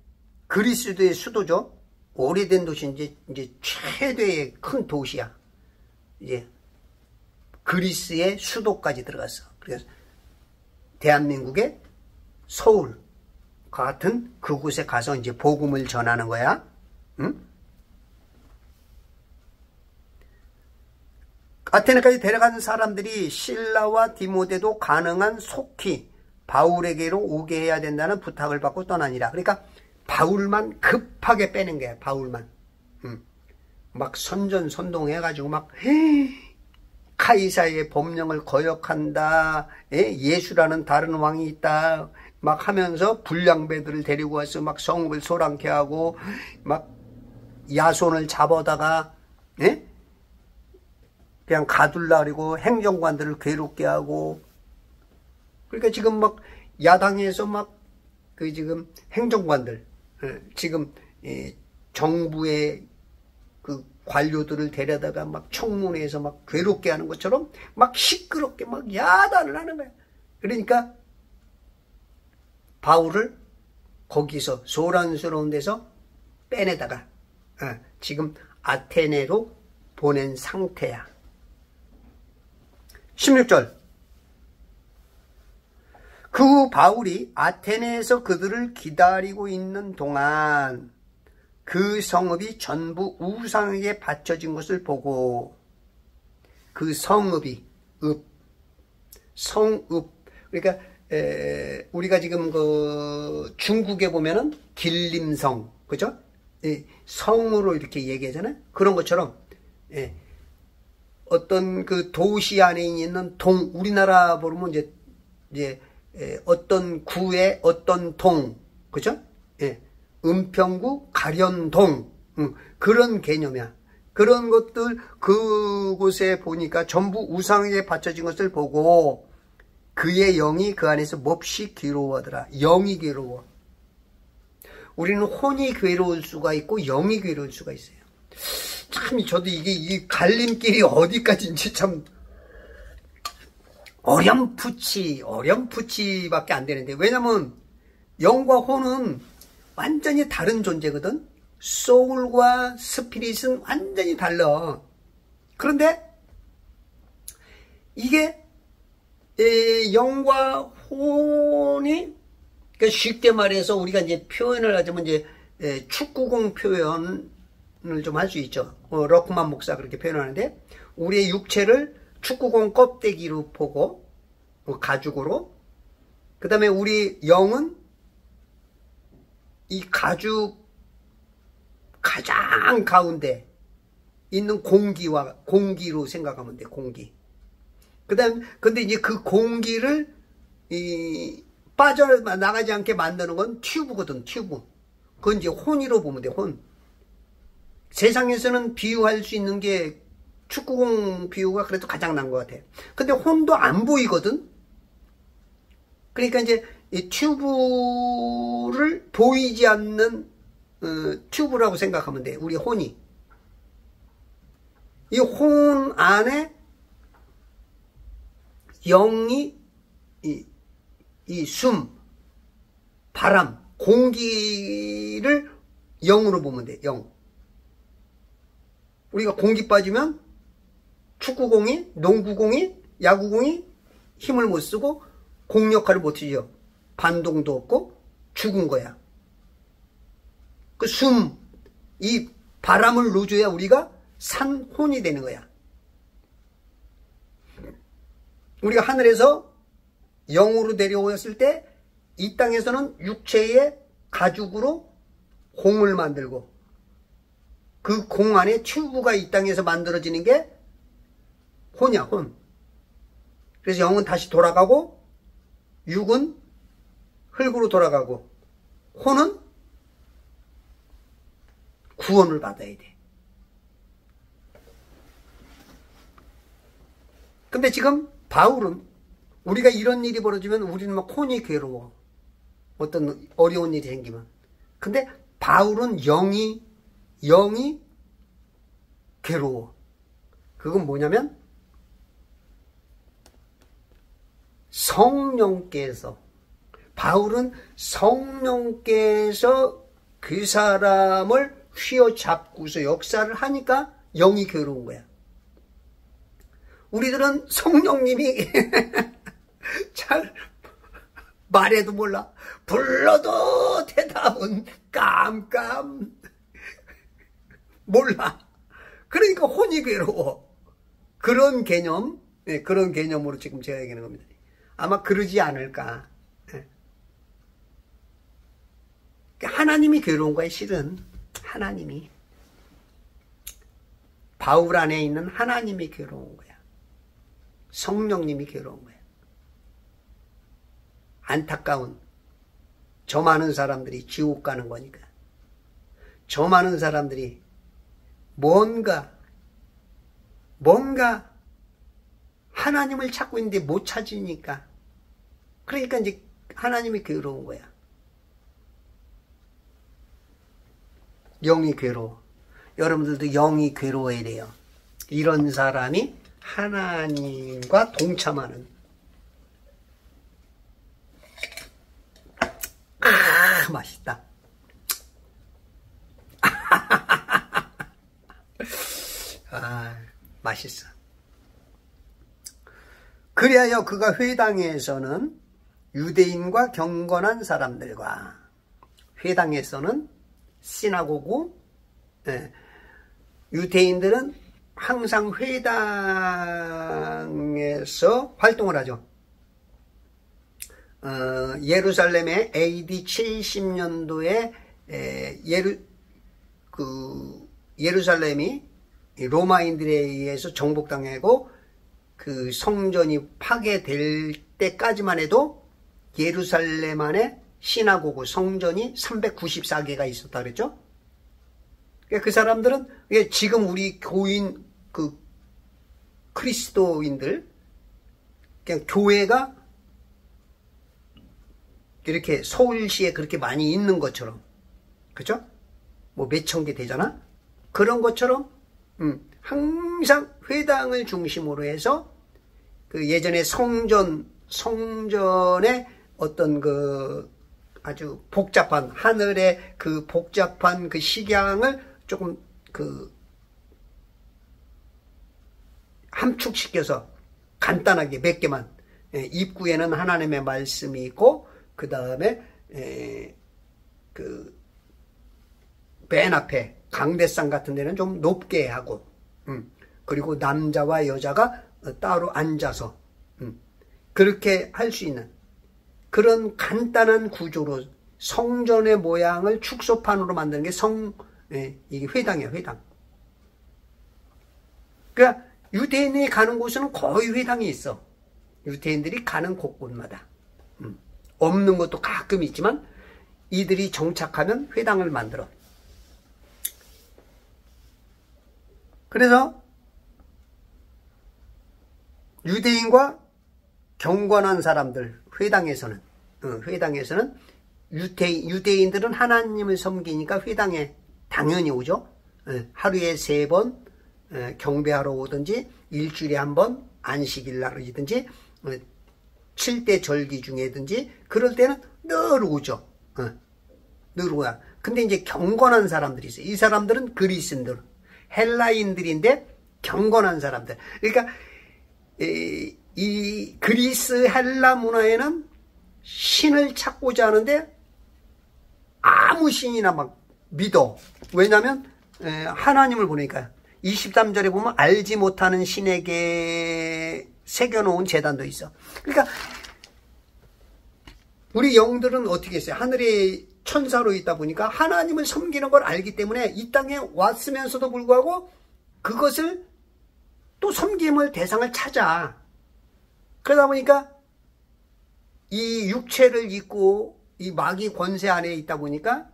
그리스도의 수도죠. 오래된 도시, 이제 최대의 큰 도시야. 이제 그리스의 수도까지 들어갔어. 그래서 대한민국의 서울, 같은 그곳에 가서 이제 복음을 전하는 거야. 응? 아테네까지 데려간 사람들이 실라와 디모데도 가능한 속히 바울에게로 오게 해야 된다는 부탁을 받고 떠나니라. 그러니까 바울만 급하게 빼는 거야. 바울만. 막 선전선동해가지고 막 카이사의 법령을 거역한다. 예수라는 다른 왕이 있다. 막 하면서 불량배들을 데리고 와서 막 성읍을 소란케 하고 막 야손을 잡아다가 그냥 가둘라 그러고 행정관들을 괴롭게 하고. 그러니까 지금 막 야당에서 막 그 지금 행정관들 지금 정부의 그 관료들을 데려다가 막 청문회에서 막 괴롭게 하는 것처럼 막 시끄럽게 막 야단을 하는 거야. 그러니까 바울을 거기서 소란스러운 데서 빼내다가 지금 아테네로 보낸 상태야. 16절. 그 후 바울이 아테네에서 그들을 기다리고 있는 동안 그 성읍이 전부 우상에게 바쳐진 것을 보고, 그 성읍이 성읍, 그러니까 우리가 지금 그 중국에 보면은 길림성, 그죠? 성으로 이렇게 얘기하잖아요. 그런 것처럼 어떤 그 도시 안에 있는 동, 우리나라 보면 이제 어떤 구의 어떤 동, 그죠? 은평구 가련동, 그런 개념이야. 그런 것들 그곳에 보니까 전부 우상에게 바쳐진 것을 보고 그의 영이 그 안에서 몹시 괴로워하더라. 영이 괴로워. 우리는 혼이 괴로울 수가 있고 영이 괴로울 수가 있어요. 참 저도 이게 갈림길이 어디까지인지 참 어렴풋이밖에 안 되는데, 왜냐면 영과 혼은 완전히 다른 존재거든. 소울과 스피릿은 완전히 달라. 그런데 이게 영과 혼이, 그러니까 쉽게 말해서 우리가 이제 표현을 하자면 이제 축구공 표현을 좀 할 수 있죠. 러크만 목사 그렇게 표현하는데, 우리의 육체를 축구공 껍데기로 보고 가죽으로, 그 다음에 우리 영은 이 가죽 가장 가운데 있는 공기로 생각하면 돼. 공기. 그 다음에 근데 이제 그 공기를 빠져나가지 않게 만드는 건 튜브거든. 튜브. 그건 이제 혼이로 보면 돼. 혼. 세상에서는 비유할 수 있는 게 축구공 비유가 그래도 가장 난 것 같아. 근데 혼도 안 보이거든. 그러니까 이제 이 튜브를 보이지 않는 튜브라고 생각하면 돼. 우리 혼이. 이 혼 안에 영이 이 숨, 바람, 공기를 영으로 보면 돼. 영. 우리가 공기 빠지면 축구공이, 농구공이, 야구공이 힘을 못 쓰고 공 역할을 못 하죠. 반동도 없고 죽은 거야. 그 숨, 이 바람을 넣어줘야 우리가 산 혼이 되는 거야. 우리가 하늘에서 영으로 내려오였을 때 이 땅에서는 육체의 가죽으로 공을 만들고, 그 공 안에 튜브가 이 땅에서 만들어지는 게 혼이야, 혼. 그래서 영은 다시 돌아가고, 육은 흙으로 돌아가고, 혼은 구원을 받아야 돼. 근데 지금 바울은, 우리가 이런 일이 벌어지면 우리는 막 혼이 괴로워. 어떤 어려운 일이 생기면. 근데 바울은 영이 괴로워. 그건 뭐냐면 바울은 성령께서 그 사람을 휘어잡고서 역사를 하니까 영이 괴로운 거야. 우리들은 성령님이 잘 말해도 몰라. 불러도 대답은 깜깜. 몰라. 그러니까 혼이 괴로워. 그런 개념, 그런 개념으로 지금 제가 얘기하는 겁니다. 아마 그러지 않을까. 하나님이 괴로운 거예요, 실은. 하나님이. 바울 안에 있는 하나님이 괴로운 거야. 성령님이 괴로운 거야. 안타까운 저 많은 사람들이 지옥 가는 거니까. 저 많은 사람들이 뭔가 하나님을 찾고 있는데 못 찾으니까. 그러니까 이제 하나님이 괴로운 거야. 영이 괴로워. 여러분들도 영이 괴로워야 돼요. 이런 사람이 하나님과 동참하는. 맛있다. 맛있어. 그리하여 그가 회당에서는 유대인과 경건한 사람들과, 회당에서는 시나고구, 유대인들은 항상 회당에서 활동을 하죠. 예루살렘에 AD 70년도에 예루살렘이 로마인들에 의해서 정복당하고 그 성전이 파괴될 때까지만 해도 예루살렘 안에 시나고구 성전이 394개가 있었다 그랬죠. 그 사람들은 지금 우리 교인 그 그리스도인들 그냥 교회가 이렇게 서울시에 그렇게 많이 있는 것처럼, 그죠? 뭐 몇천 개 되잖아? 그런 것처럼, 항상 회당을 중심으로 해서, 그 예전에 성전의 어떤 그 아주 복잡한, 하늘의 그 복잡한 그 식양을 조금 그 함축시켜서 간단하게 몇 개만, 입구에는 하나님의 말씀이 있고, 그 다음에 그 맨 앞에 강대상 같은 데는 좀 높게 하고, 그리고 남자와 여자가 따로 앉아서 그렇게 할 수 있는 그런 간단한 구조로 성전의 모양을 축소판으로 만드는 게 이게 회당이에요, 회당. 그러니까 유대인이 가는 곳은 거의 회당이 있어. 유대인들이 가는 곳곳마다. 없는 것도 가끔 있지만 이들이 정착하면 회당을 만들어. 그래서 유대인과 경건한 사람들, 회당에서는 유대인들은 하나님을 섬기니까 회당에 당연히 오죠. 하루에 3번 경배하러 오든지 일주일에 1번 안식일 날이든지 7대 절기 중에든지 그럴 때는 늘 오죠. 늘 오야. 근데 이제 경건한 사람들이 있어요. 이 사람들은 그리스인들, 헬라인들인데 경건한 사람들. 그러니까 이 그리스 헬라 문화에는 신을 찾고자 하는데 아무 신이나 막 믿어. 왜냐하면 하나님을 보니까 23절에 보면 알지 못하는 신에게 새겨놓은 제단도 있어. 그러니까 우리 영들은 어떻게 했어요? 하늘에 천사로 있다 보니까 하나님을 섬기는 걸 알기 때문에 이 땅에 왔으면서도 불구하고 그것을 또 섬김을 대상을 찾아. 그러다 보니까 이 육체를 입고 이 마귀 권세 안에 있다 보니까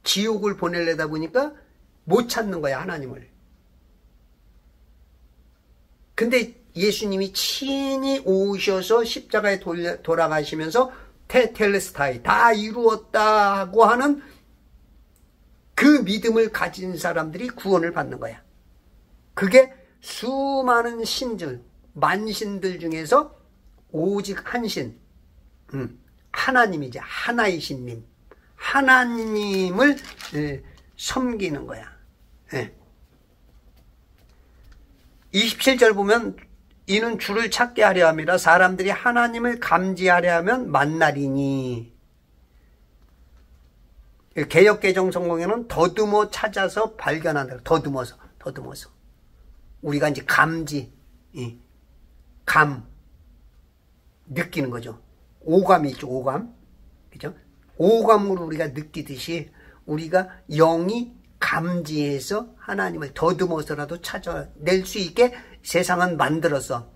지옥을 보내려다 보니까 못 찾는 거야, 하나님을. 근데 예수님이 친히 오셔서 십자가에 돌아가시면서 테텔레스타이 다 이루었다고 하는 그 믿음을 가진 사람들이 구원을 받는 거야. 그게 수많은 신들, 만신들 중에서 오직 한 신, 하나님이지, 하나의 신님, 하나님을 섬기는 거야. 27절 보면 이는 주를 찾게 하려 함이라 사람들이 하나님을 감지하려 하면 만나리니. 개역개정 성경에는 더듬어 찾아서 발견한다. 더듬어서. 우리가 이제 감지, 느끼는 거죠. 오감이 있죠, 오감. 그죠? 오감으로 우리가 느끼듯이 우리가 영이 감지해서 하나님을 더듬어서라도 찾아낼 수 있게 세상은 만들었어.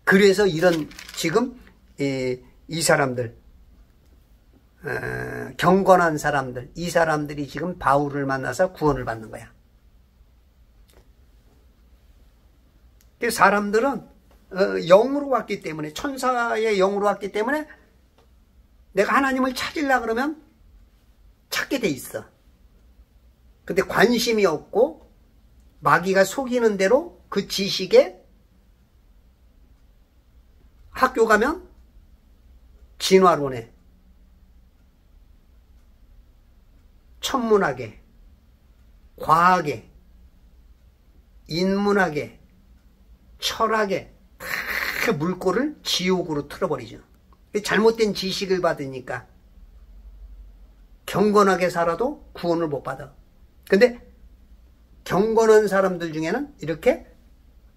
그래서 이런 지금 이 사람들, 경건한 사람들, 이 사람들이 지금 바울을 만나서 구원을 받는 거야. 사람들은 영으로 왔기 때문에, 천사의 영으로 왔기 때문에 내가 하나님을 찾으려고 그러면 찾게 돼 있어. 근데 관심이 없고 마귀가 속이는 대로 그 지식에 학교 가면 진화론에, 천문학에, 과학에, 인문학에, 철학에 다 물꼬를 지옥으로 틀어버리죠. 잘못된 지식을 받으니까 경건하게 살아도 구원을 못 받아. 근데 경건한 사람들 중에는 이렇게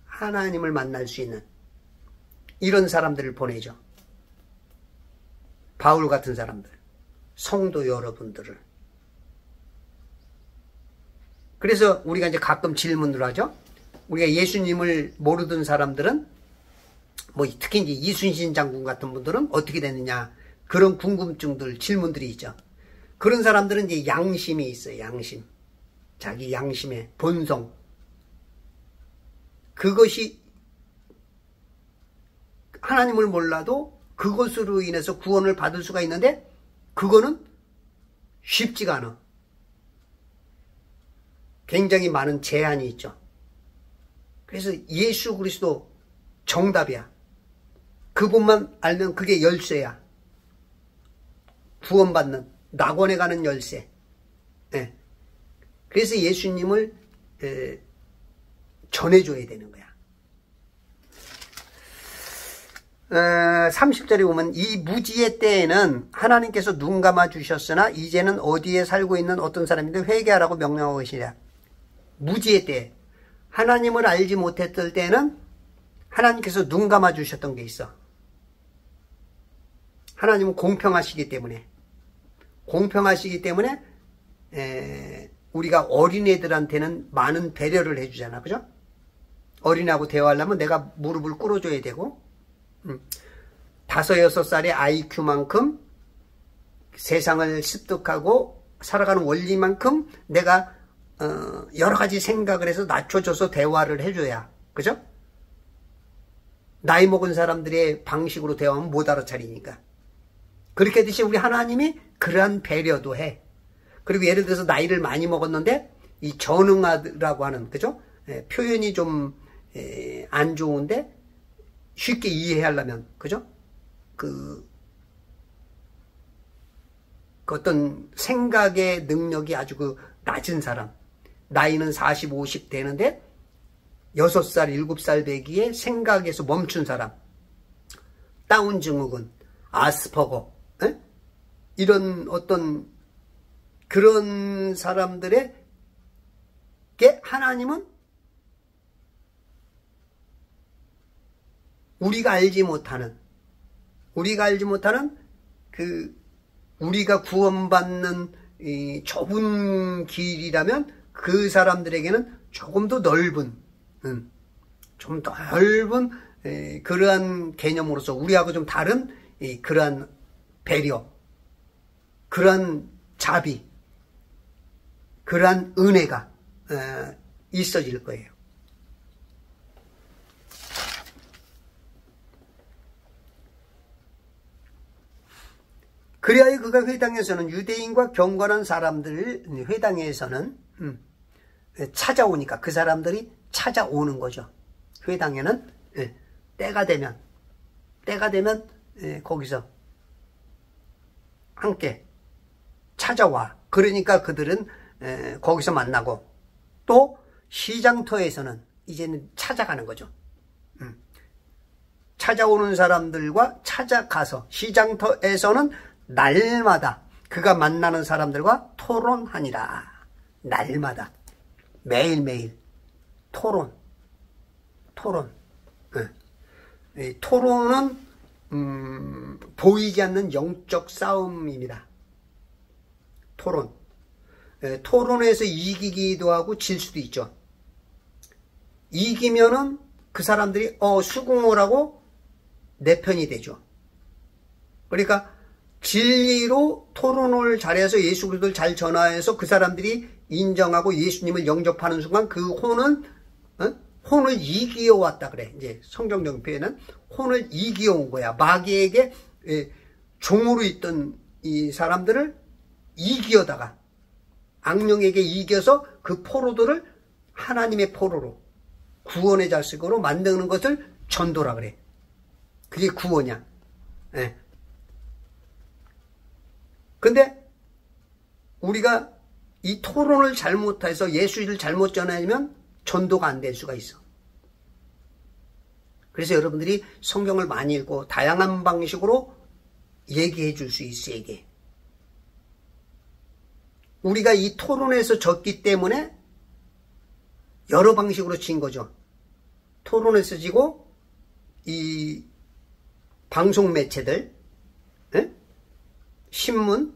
하나님을 만날 수 있는 이런 사람들을 보내죠. 바울 같은 사람들, 성도 여러분들을. 그래서 우리가 이제 가끔 질문을 하죠. 우리가 예수님을 모르던 사람들은, 뭐 특히 이제 이순신 장군 같은 분들은 어떻게 됐느냐, 그런 궁금증들, 질문들이 있죠. 그런 사람들은 이제 양심이 있어요. 양심. 자기 양심의 본성. 그것이 하나님을 몰라도 그것으로 인해서 구원을 받을 수가 있는데 그거는 쉽지가 않아. 굉장히 많은 제한이 있죠. 그래서 예수 그리스도 정답이야. 그분만 알면 그게 열쇠야. 구원받는, 낙원에 가는 열쇠. 네. 그래서 예수님을 전해줘야 되는 거야. 30절에 보면 이 무지의 때에는 하나님께서 눈 감아 주셨으나 이제는 어디에 살고 있는 어떤 사람인데 회개하라고 명령하고 계시냐. 무지의 때, 하나님을 알지 못했을 때는 하나님께서 눈 감아 주셨던 게 있어. 하나님은 공평하시기 때문에 우리가 어린애들한테는 많은 배려를 해주잖아. 그죠? 어린애하고 대화하려면 내가 무릎을 꿇어줘야 되고, 5, 6살의 IQ만큼 세상을 습득하고 살아가는 원리만큼 내가 여러 가지 생각을 해서 낮춰줘서 대화를 해줘야. 그죠? 나이 먹은 사람들의 방식으로 대화하면 못 알아차리니까. 그렇게 하듯이 우리 하나님이 그러한 배려도 해. 그리고 예를 들어서 나이를 많이 먹었는데 이 전응아라고 하는, 그죠? 표현이 좀 안 좋은데 쉽게 이해하려면, 그죠? 그 어떤 생각의 능력이 아주 낮은 사람, 나이는 40, 50 되는데 6살, 7살 되기에 생각에서 멈춘 사람, 다운 증후군, 아스퍼거, 이런 어떤 그런 사람들에게 하나님은 우리가 알지 못하는 우리가 구원받는 이 좁은 길이라면 그 사람들에게는 조금 더 넓은, 좀 넓은 그러한 개념으로서 우리하고 좀 다른 그러한 배려, 그러한 자비, 그러한 은혜가 있어질 거예요. 그리하여 그가 회당에서는 유대인과 경건한 사람들을 회당에서는 찾아오니까 그 사람들이 찾아오는 거죠. 회당에는 때가 되면 거기서 함께 찾아와. 그러니까 그들은 거기서 만나고, 또 시장터에서는 이제는 찾아가는 거죠. 찾아오는 사람들과 찾아가서 시장터에서는 날마다 그가 만나는 사람들과 토론하니라. 날마다 매일매일 토론. 이 토론은 보이지 않는 영적 싸움입니다. 토론에서 이기기도 하고 질 수도 있죠. 이기면은 그 사람들이 수긍을 하고 내 편이 되죠. 그러니까 진리로 토론을 잘해서 예수 그리스도를 잘 전하여서 그 사람들이 인정하고 예수님을 영접하는 순간 그 혼을 이기어 왔다 그래. 이제 성경적 표현은 혼을 이기어 온 거야. 마귀에게 종으로 있던 이 사람들을 이기어다가 악령에게 이겨서 그 포로들을 하나님의 포로로 구원의 자식으로 만드는 것을 전도라 그래. 그게 구원이야. 근데 우리가 이 토론을 잘못해서 예수를 잘못 전하면 전도가 안 될 수가 있어. 그래서 여러분들이 성경을 많이 읽고 다양한 방식으로 얘기해 줄 수 있어야게. 우리가 이 토론에서 졌기 때문에 여러 방식으로 진 거죠. 토론에서 지고 이 방송 매체들, 신문,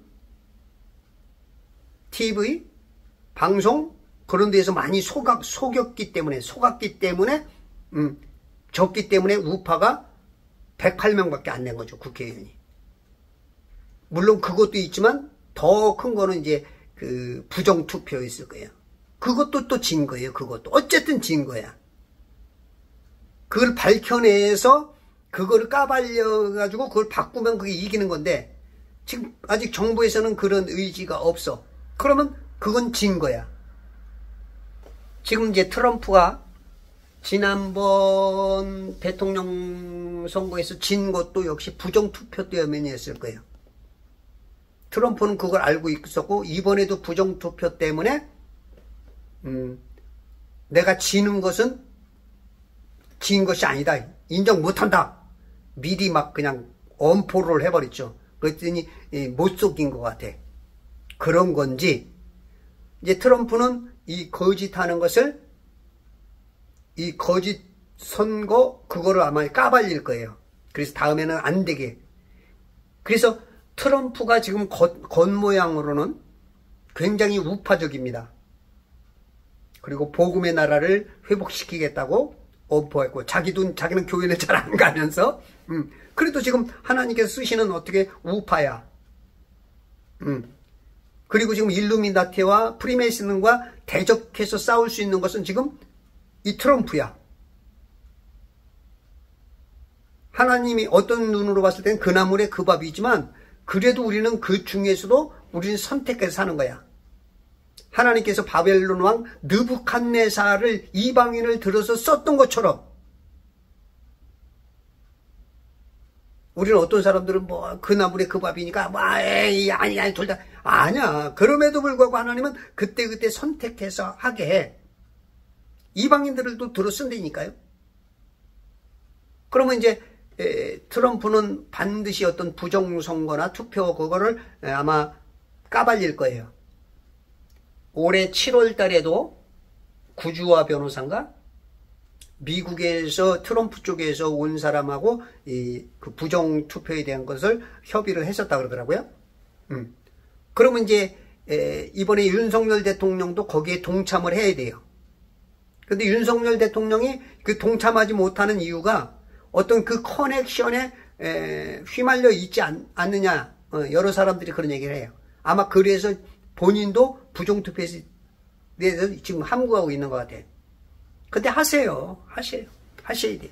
TV, 방송 그런 데에서 많이 속았기 때문에 졌기 때문에 우파가 108명밖에 안 낸 거죠. 국회의원이. 물론 그것도 있지만 더 큰 거는 이제 그 부정투표였을 거예요. 그것도 또 진 거예요. 그것도 어쨌든 진 거야. 그걸 밝혀내서 그거를 까발려가지고 그걸 바꾸면 그게 이기는 건데 지금 아직 정부에서는 그런 의지가 없어. 그러면 그건 진 거야. 지금 이제 트럼프가 지난번 대통령 선거에서 진 것도 역시 부정투표 때문이었을 거예요. 트럼프는 그걸 알고 있었고 이번에도 부정투표 때문에 내가 지는 것은 진 것이 아니다. 인정 못한다. 미리 막 그냥 엄포를 해버렸죠. 그랬더니 못 속인 것 같아. 그런 건지 이제 트럼프는 이 거짓하는 것을 이 거짓 선거 그거를 아마 까발릴 거예요. 그래서 다음에는 안 되게. 그래서 트럼프가 지금 겉모양으로는 굉장히 우파적입니다. 그리고 복음의 나라를 회복시키겠다고 엄포했고 자기는 교회를 잘 안 가면서 그래도 지금 하나님께서 쓰시는 어떻게 우파야. 그리고 지금 일루미나티와 프리메이슨과 대적해서 싸울 수 있는 것은 지금 이 트럼프야. 하나님이 어떤 눈으로 봤을 때는 그 나물의 그 밥이지만 그래도 우리는 그 중에서도 우리는 선택해서 사는 거야. 하나님께서 바벨론 왕 느부갓네살을 이방인을 들어서 썼던 것처럼 우리는 어떤 사람들은 뭐 그 나물의 그 밥이니까 뭐 아니 둘 다 아니야. 그럼에도 불구하고 하나님은 그때 선택해서 하게 해. 이방인들을 또 들어 쓴다니까요. 그러면 이제 트럼프는 반드시 어떤 부정선거나 투표 그거를 아마 까발릴 거예요. 올해 7월 달에도 구주화 변호사인가 미국에서 트럼프 쪽에서 온 사람하고 그 부정 투표에 대한 것을 협의를 했었다 그러더라고요. 그러면 이제 이번에 윤석열 대통령도 거기에 동참을 해야 돼요. 근데 윤석열 대통령이 그 동참하지 못하는 이유가 어떤 그 커넥션에 휘말려 있지 않느냐. 여러 사람들이 그런 얘기를 해요. 아마 그래서 본인도 부정투표에 대해서 지금 함구하고 있는 것 같아요. 근데 하셔야 돼.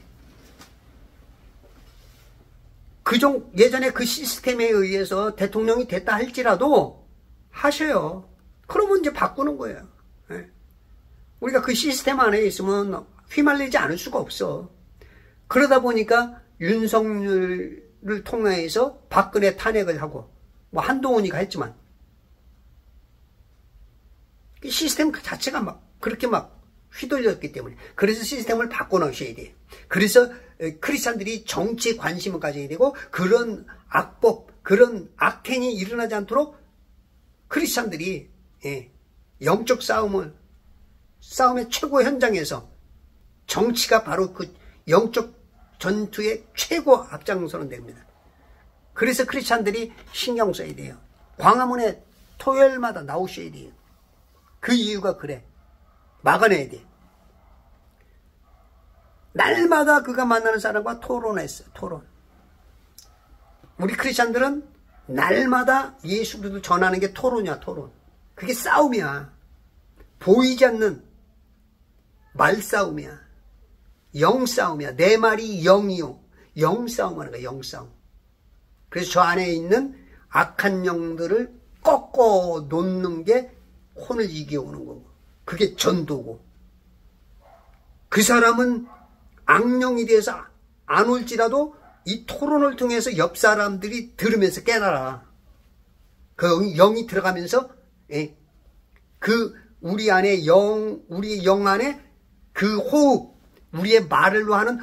예전에 그 시스템에 의해서 대통령이 됐다 할지라도 하셔요. 그러면 이제 바꾸는 거예요. 우리가 그 시스템 안에 있으면 휘말리지 않을 수가 없어. 그러다 보니까 윤석열을 통해서 박근혜 탄핵을 하고 뭐 한동훈이가 했지만 시스템 자체가 막 그렇게 막 휘둘렸기 때문에 그래서 시스템을 바꿔놓으셔야 돼요. 그래서 크리스찬들이 정치에 관심을 가져야 되고 그런 악법, 그런 악행이 일어나지 않도록 크리스찬들이 영적 싸움의 최고 현장에서 정치가 바로 그 영적 전투의 최고 앞장서는 됩니다. 그래서 크리스찬들이 신경 써야 돼요. 광화문에 토요일마다 나오셔야 돼요. 그 이유가 그래. 막아내야 돼. 날마다 그가 만나는 사람과 토론했어. 토론. 우리 크리스찬들은 날마다 예수 그리스도를 전하는 게 토론이야. 토론. 그게 싸움이야. 보이지 않는 말싸움이야. 영싸움이야. 내 말이 영이요. 영싸움하는 거야. 영싸움. 그래서 저 안에 있는 악한 영들을 꺾어 놓는 게 혼을 이겨오는 거고, 그게 전도고, 그 사람은 악령이 돼서 안 올지라도 이 토론을 통해서 옆 사람들이 들으면서 깨달아. 그 영이 들어가면서 그 우리 안에 우리 영 안에 그 호흡, 우리의 말로 하는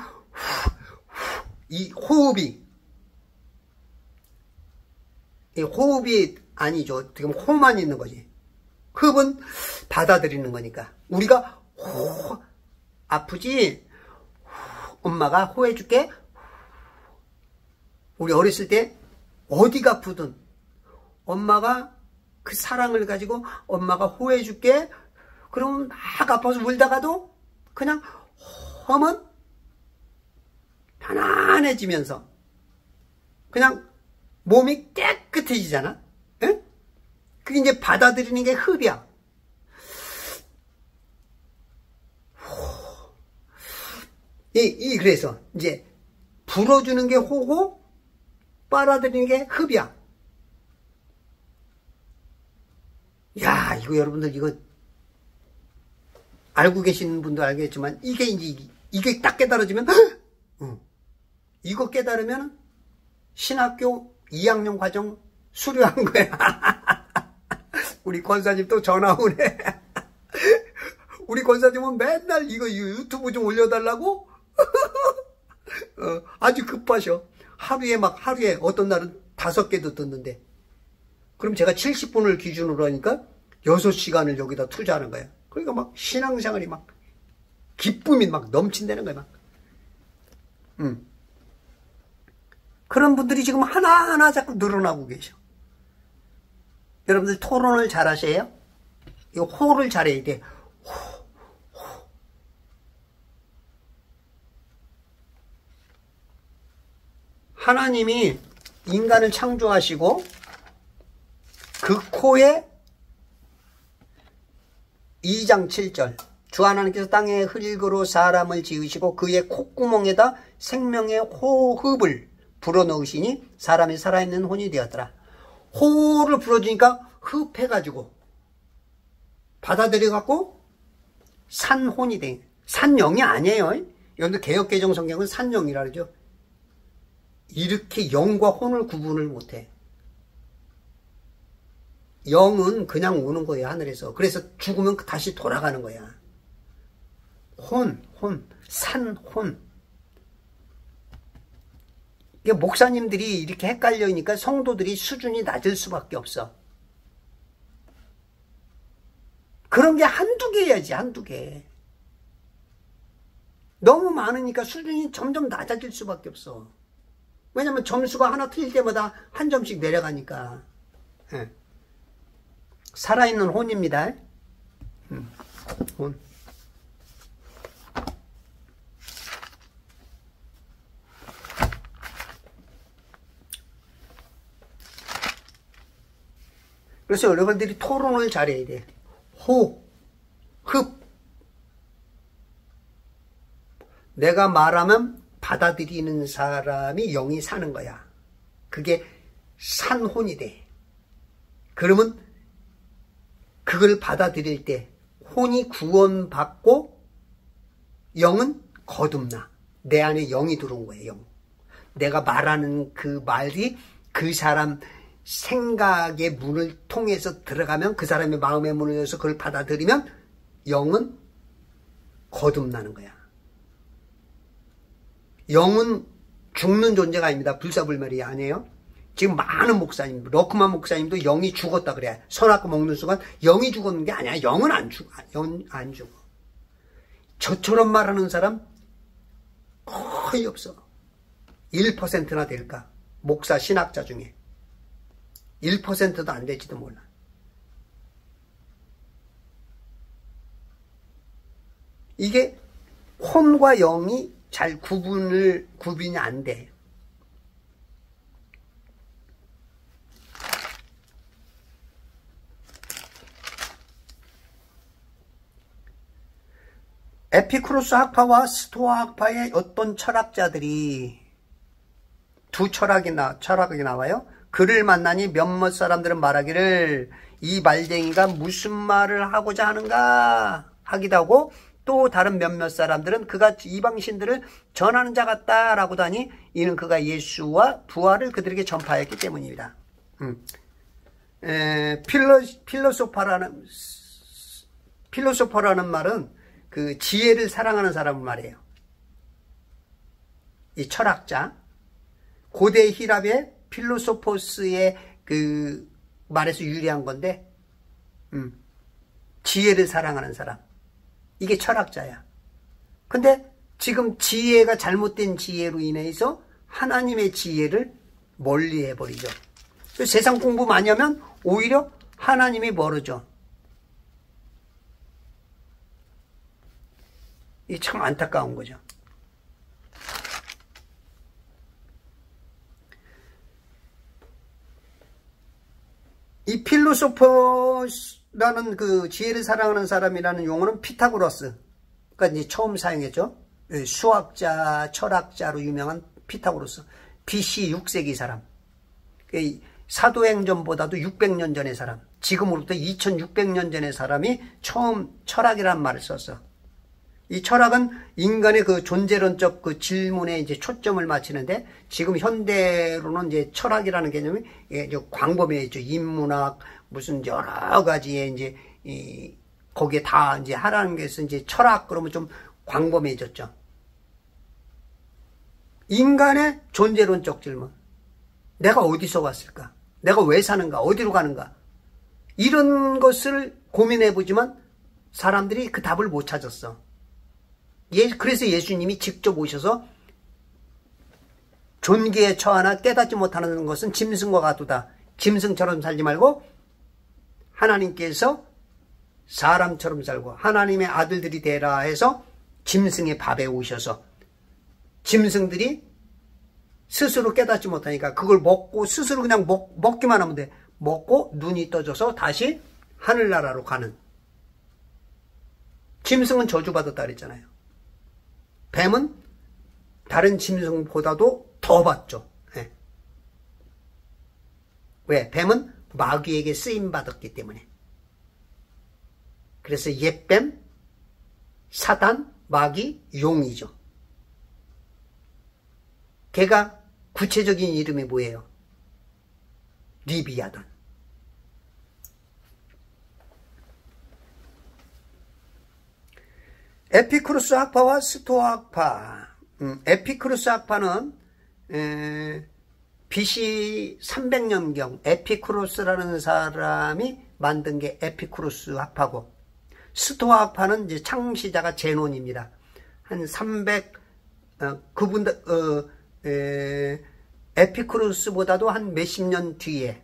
이 호흡이 아니죠. 지금 호만 있는 거지. 흡은 받아들이는 거니까. 우리가 아프지? 엄마가 호해줄게. 우리 어렸을 때 어디가 아프든 엄마가 그 사랑을 가지고 엄마가 호해줄게. 그러면 막 아파서 울다가도 그냥 하면 편안해지면서 그냥 몸이 깨끗해지잖아. 에? 그게 이제 받아들이는 게 흡이야. 그래서 이제 불어주는 게 호고 빨아들이는 게 흡이야. 야, 이거 여러분들 이거 알고 계시는 분도 알겠지만 이게 딱 깨달아지면 이거 깨달으면 신학교 2학년 과정 수료한 거야. 우리 권사님 또 전화 오네. 우리 권사님은 맨날 이거 유튜브 좀 올려달라고 아주 급하셔. 하루에 어떤 날은 5개도 듣는데, 그럼 제가 70분을 기준으로 하니까 6시간을 여기다 투자하는 거야. 그러니까 막 신앙생활이 막 기쁨이 막 넘친다는 거야. 막. 그런 분들이 지금 하나하나 자꾸 늘어나고 계셔. 여러분들 토론을 잘 하세요? 이 호를 잘해야 돼. 호. 하나님이 인간을 창조하시고 그 코에 2장 7절 주 하나님께서 땅에 흙으로 사람을 지으시고 그의 콧구멍에다 생명의 호흡을 불어넣으시니 사람이 살아있는 혼이 되었더라. 호를 불어주니까 흡해가지고 받아들여갖고 산혼이 돼. 산영이 아니에요. 여러분들 개역개정 성경은 산영이라 그러죠. 이렇게 영과 혼을 구분을 못해. 영은 그냥 오는 거예요, 하늘에서. 그래서 죽으면 다시 돌아가는 거야. 산혼. 목사님들이 이렇게 헷갈려니까 성도들이 수준이 낮을 수밖에 없어. 그런 게 한두 개야지, 한두 개. 너무 많으니까 수준이 점점 낮아질 수밖에 없어. 왜냐면 점수가 하나 틀릴 때마다 한 점씩 내려가니까. 예. 살아있는 혼입니다. 혼. 그래서 여러분들이 토론을 잘해야 돼. 호, 흡. 내가 말하면 받아들이는 사람이 영이 사는 거야. 그게 산혼이 돼. 그러면 그걸 받아들일 때 혼이 구원받고 영은 거듭나. 내 안에 영이 들어온 거예요. 영. 내가 말하는 그 말이 그 사람 생각의 문을 통해서 들어가면, 그 사람의 마음의 문을 열어서 그걸 받아들이면 영은 거듭나는 거야. 영은 죽는 존재가 아닙니다. 불사불멸이 아니에요. 지금 많은 목사님, 러크만 목사님도 영이 죽었다 그래. 선악과 먹는 순간 영이 죽었는 게 아니야. 영은 안 죽어. 영은 안 죽어. 저처럼 말하는 사람 거의 없어. 1%나 될까? 목사 신학자 중에 1%도 안 될지도 몰라. 이게 혼과 영이 잘 구분이 안 돼. 에피쿠로스 학파와 스토아 학파의 어떤 철학자들이 두 철학이 나와요. 그를 만나니 몇몇 사람들은 말하기를 이 말쟁이가 무슨 말을 하고자 하는가 하기도 하고, 또 다른 몇몇 사람들은 그가 이방신들을 전하는 자 같다라고도 하니 이는 그가 예수와 부활을 그들에게 전파했기 때문입니다. 필로소퍼라는 말은 그 지혜를 사랑하는 사람을 말해요. 이 철학자. 고대 히랍의 필로소포스의 그 말에서 유래한 건데, 지혜를 사랑하는 사람. 이게 철학자야. 근데 지금 지혜가 잘못된 지혜로 인해서 하나님의 지혜를 멀리 해버리죠. 세상 공부 많이 하면 오히려 하나님이 멀어져. 이게 참 안타까운 거죠. 이 필로소퍼라는 그 지혜를 사랑하는 사람이라는 용어는 피타고라스가 이제 처음 사용했죠. 수학자, 철학자로 유명한 피타고라스. BC 6세기 사람. 사도행전보다도 600년 전의 사람. 지금으로부터 2600년 전의 사람이 처음 철학이라는 말을 썼어. 이 철학은 인간의 그 존재론적 그 질문에 이제 초점을 맞추는데, 지금 현대로는 이제 철학이라는 개념이 광범위해져. 인문학, 무슨 여러 가지의 이제 거기에 다 이제 하라는 것에서 이제 철학 그러면 좀 광범위해졌죠. 인간의 존재론적 질문. 내가 어디서 왔을까? 내가 왜 사는가? 어디로 가는가? 이런 것을 고민해 보지만 사람들이 그 답을 못 찾았어. 그래서 예수님이 직접 오셔서 존귀에 처하나 깨닫지 못하는 것은 짐승과 같도다. 짐승처럼 살지 말고 하나님께서 사람처럼 살고 하나님의 아들들이 되라 해서 짐승의 밥에 오셔서, 짐승들이 스스로 깨닫지 못하니까 그걸 먹고 스스로 그냥 먹기만 하면 돼. 먹고 눈이 떠져서 다시 하늘나라로 가는. 짐승은 저주받았다 그랬잖아요. 뱀은 다른 짐승보다도 더 받죠. 네. 왜? 뱀은 마귀에게 쓰임받았기 때문에. 그래서 옛뱀, 사단, 마귀, 용이죠. 걔가 구체적인 이름이 뭐예요? 리비아돈. 에피쿠로스 학파와 스토아 학파. 에피쿠로스 학파는 BC 300년경 에피쿠로스라는 사람이 만든 게 에피쿠로스 학파고, 스토아 학파는 이제 창시자가 제논입니다. 한 300, 에피쿠로스보다도 한 몇십 년 뒤에,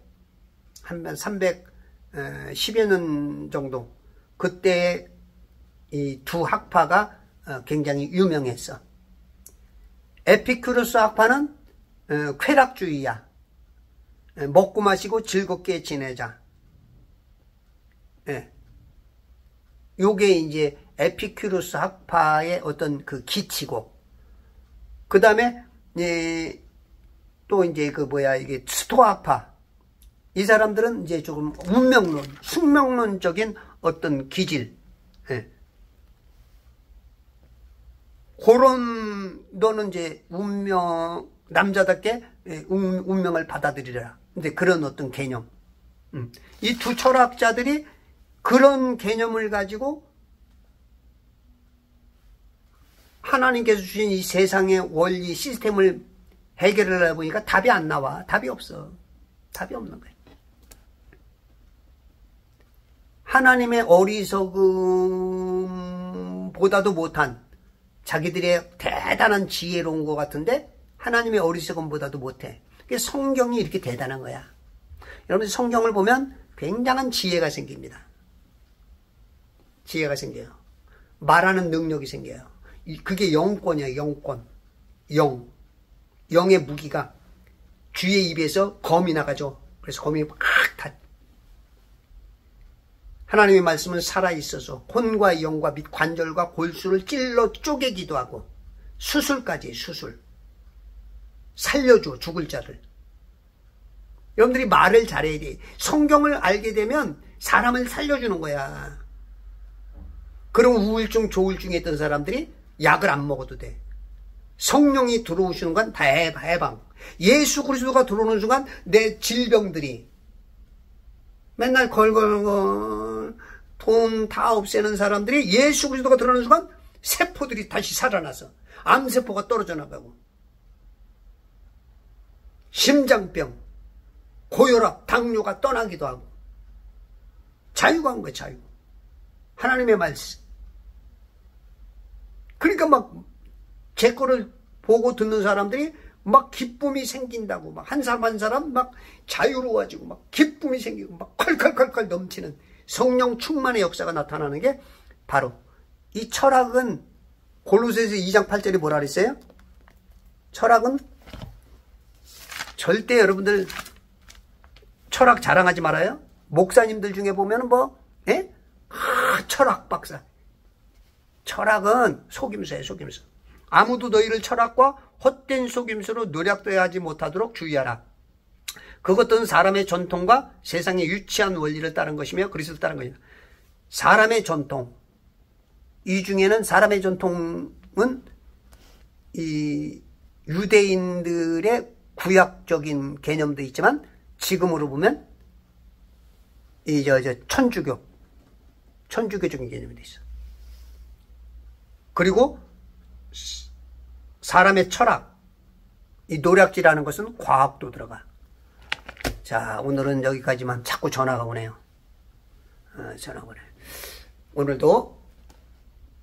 한 310여 년 정도, 그때 이 두 학파가 굉장히 유명했어. 에피쿠로스 학파는 쾌락주의야. 먹고 마시고 즐겁게 지내자. 예. 요게 이제 에피쿠로스 학파의 어떤 그 기치고, 그 다음에 또 이제 이게 스토아 학파. 이 사람들은 이제 조금 운명론, 숙명론적인 어떤 기질. 예. 그런, 너는 이제 남자답게 운명을 받아들이라. 이제 그런 어떤 개념. 이 두 철학자들이 그런 개념을 가지고 하나님께서 주신 이 세상의 원리 시스템을 해결하려 보니까 답이 안 나와. 답이 없어. 답이 없는 거예요. 하나님의 어리석음보다도 못한 자기들의 대단한 지혜로운 것 같은데 하나님의 어리석음보다도 못해. 성경이 이렇게 대단한 거야. 여러분 성경을 보면 굉장한 지혜가 생깁니다. 지혜가 생겨요. 말하는 능력이 생겨요. 그게 영권이에요. 영권. 영의 무기가 쥐의 입에서 검이 나가죠. 그래서 검이 막 다. 하나님의 말씀은 살아있어서 혼과 영과 및 관절과 골수를 찔러 쪼개기도 하고 수술까지 수술. 살려줘 죽을 자를. 여러분들이 말을 잘해야 돼. 성경을 알게 되면 사람을 살려주는 거야. 그럼 우울증, 조울증에 있던 사람들이 약을 안 먹어도 돼. 성령이 들어오시는 건 다 해방. 예수 그리스도가 들어오는 순간 내 질병들이 맨날 걸걸걸 돈 다 없애는 사람들이 예수 그리스도가 들어오는 순간 세포들이 다시 살아나서 암세포가 떨어져 나가고 심장병, 고혈압, 당뇨가 떠나기도 하고 자유가 온 거야. 자유. 하나님의 말씀. 그러니까 막 제 거를 보고 듣는 사람들이 막 기쁨이 생긴다고 막 한 사람 한 사람 막 자유로워지고 막 기쁨이 생기고 막 콸콸콸콸 넘치는 성령 충만의 역사가 나타나는 게 바로 이 철학은 골로새서 2장 8절에 뭐라 그랬어요? 철학은 절대 여러분들 철학 자랑하지 말아요. 목사님들 중에 보면 뭐 철학 박사. 철학은 속임수예요. 속임수. 아무도 너희를 철학과 헛된 속임수로 노략되어 하지 못하도록 주의하라. 그것들은 사람의 전통과 세상의 유치한 원리를 따른 것이며 그리스도를 따른 것이다. 사람의 전통. 이 중에는 사람의 전통은 이 유대인들의 구약적인 개념도 있지만 지금으로 보면 이 천주교적인 개념도 있어. 그리고 사람의 철학, 이 노략질하는 것은 과학도 들어가. 자, 오늘은 여기까지만. 자꾸 전화가 오네요. 전화가 오네. 오늘도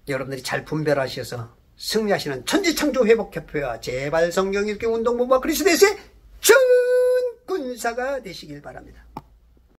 여러분들이 잘 분별하셔서 승리하시는 천지창조회복협회와 제발 성경 읽기 운동본부와 그리스도의 전군사가 되시길 바랍니다.